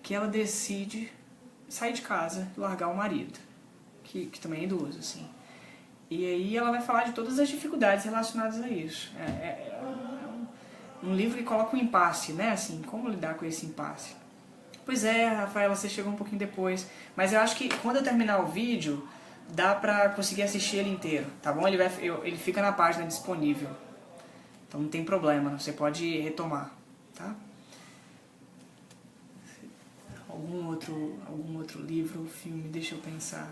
que ela decide sair de casa e largar o marido, que também é idoso, assim. E aí ela vai falar de todas as dificuldades relacionadas a isso. Um livro que coloca um impasse, né? Assim, como lidar com esse impasse. Pois é, Rafaela, você chegou um pouquinho depois. Mas eu acho que quando eu terminar o vídeo, dá pra conseguir assistir ele inteiro, tá bom? Ele fica na página disponível. Então não tem problema, você pode retomar, tá? Algum outro livro, filme, deixa eu pensar.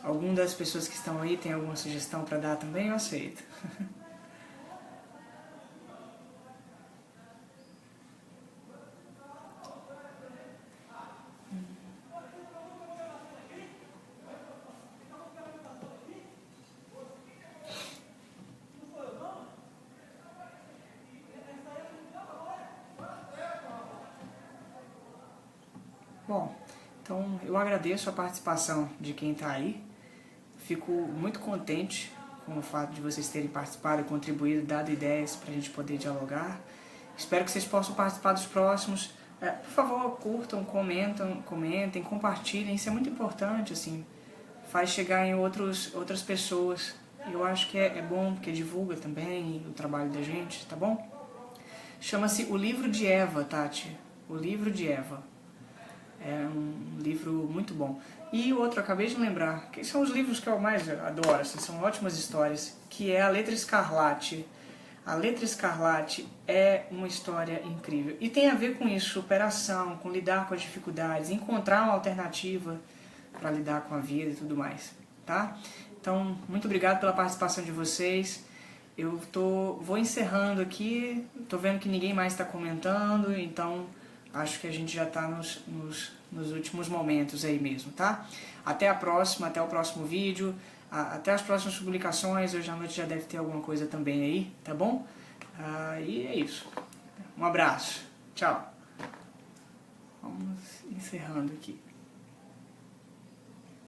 Algum das pessoas que estão aí tem alguma sugestão pra dar também? Eu aceito. Bom, então eu agradeço a participação de quem está aí. Fico muito contente com o fato de vocês terem participado, contribuído, dado ideias para a gente poder dialogar. Espero que vocês possam participar dos próximos. Por favor, curtam, comentem, compartilhem. Isso é muito importante, assim. Faz chegar em outras pessoas. Eu acho que é bom, porque divulga também o trabalho da gente, tá bom? Chama-se O Livro de Eva, Tati. O Livro de Eva. É um livro muito bom. E o outro, acabei de lembrar, que são os livros que eu mais adoro, assim, são ótimas histórias, que é A Letra Escarlate. A Letra Escarlate é uma história incrível. E tem a ver com isso, superação, com lidar com as dificuldades, encontrar uma alternativa para lidar com a vida e tudo mais, tá? Então, muito obrigado pela participação de vocês. Eu vou encerrando aqui, tô vendo que ninguém mais está comentando, então acho que a gente já está nos últimos momentos aí mesmo, tá? Até a próxima, até o próximo vídeo, até as próximas publicações. Hoje à noite já deve ter alguma coisa também aí, tá bom? E é isso. Um abraço. Tchau. Vamos encerrando aqui.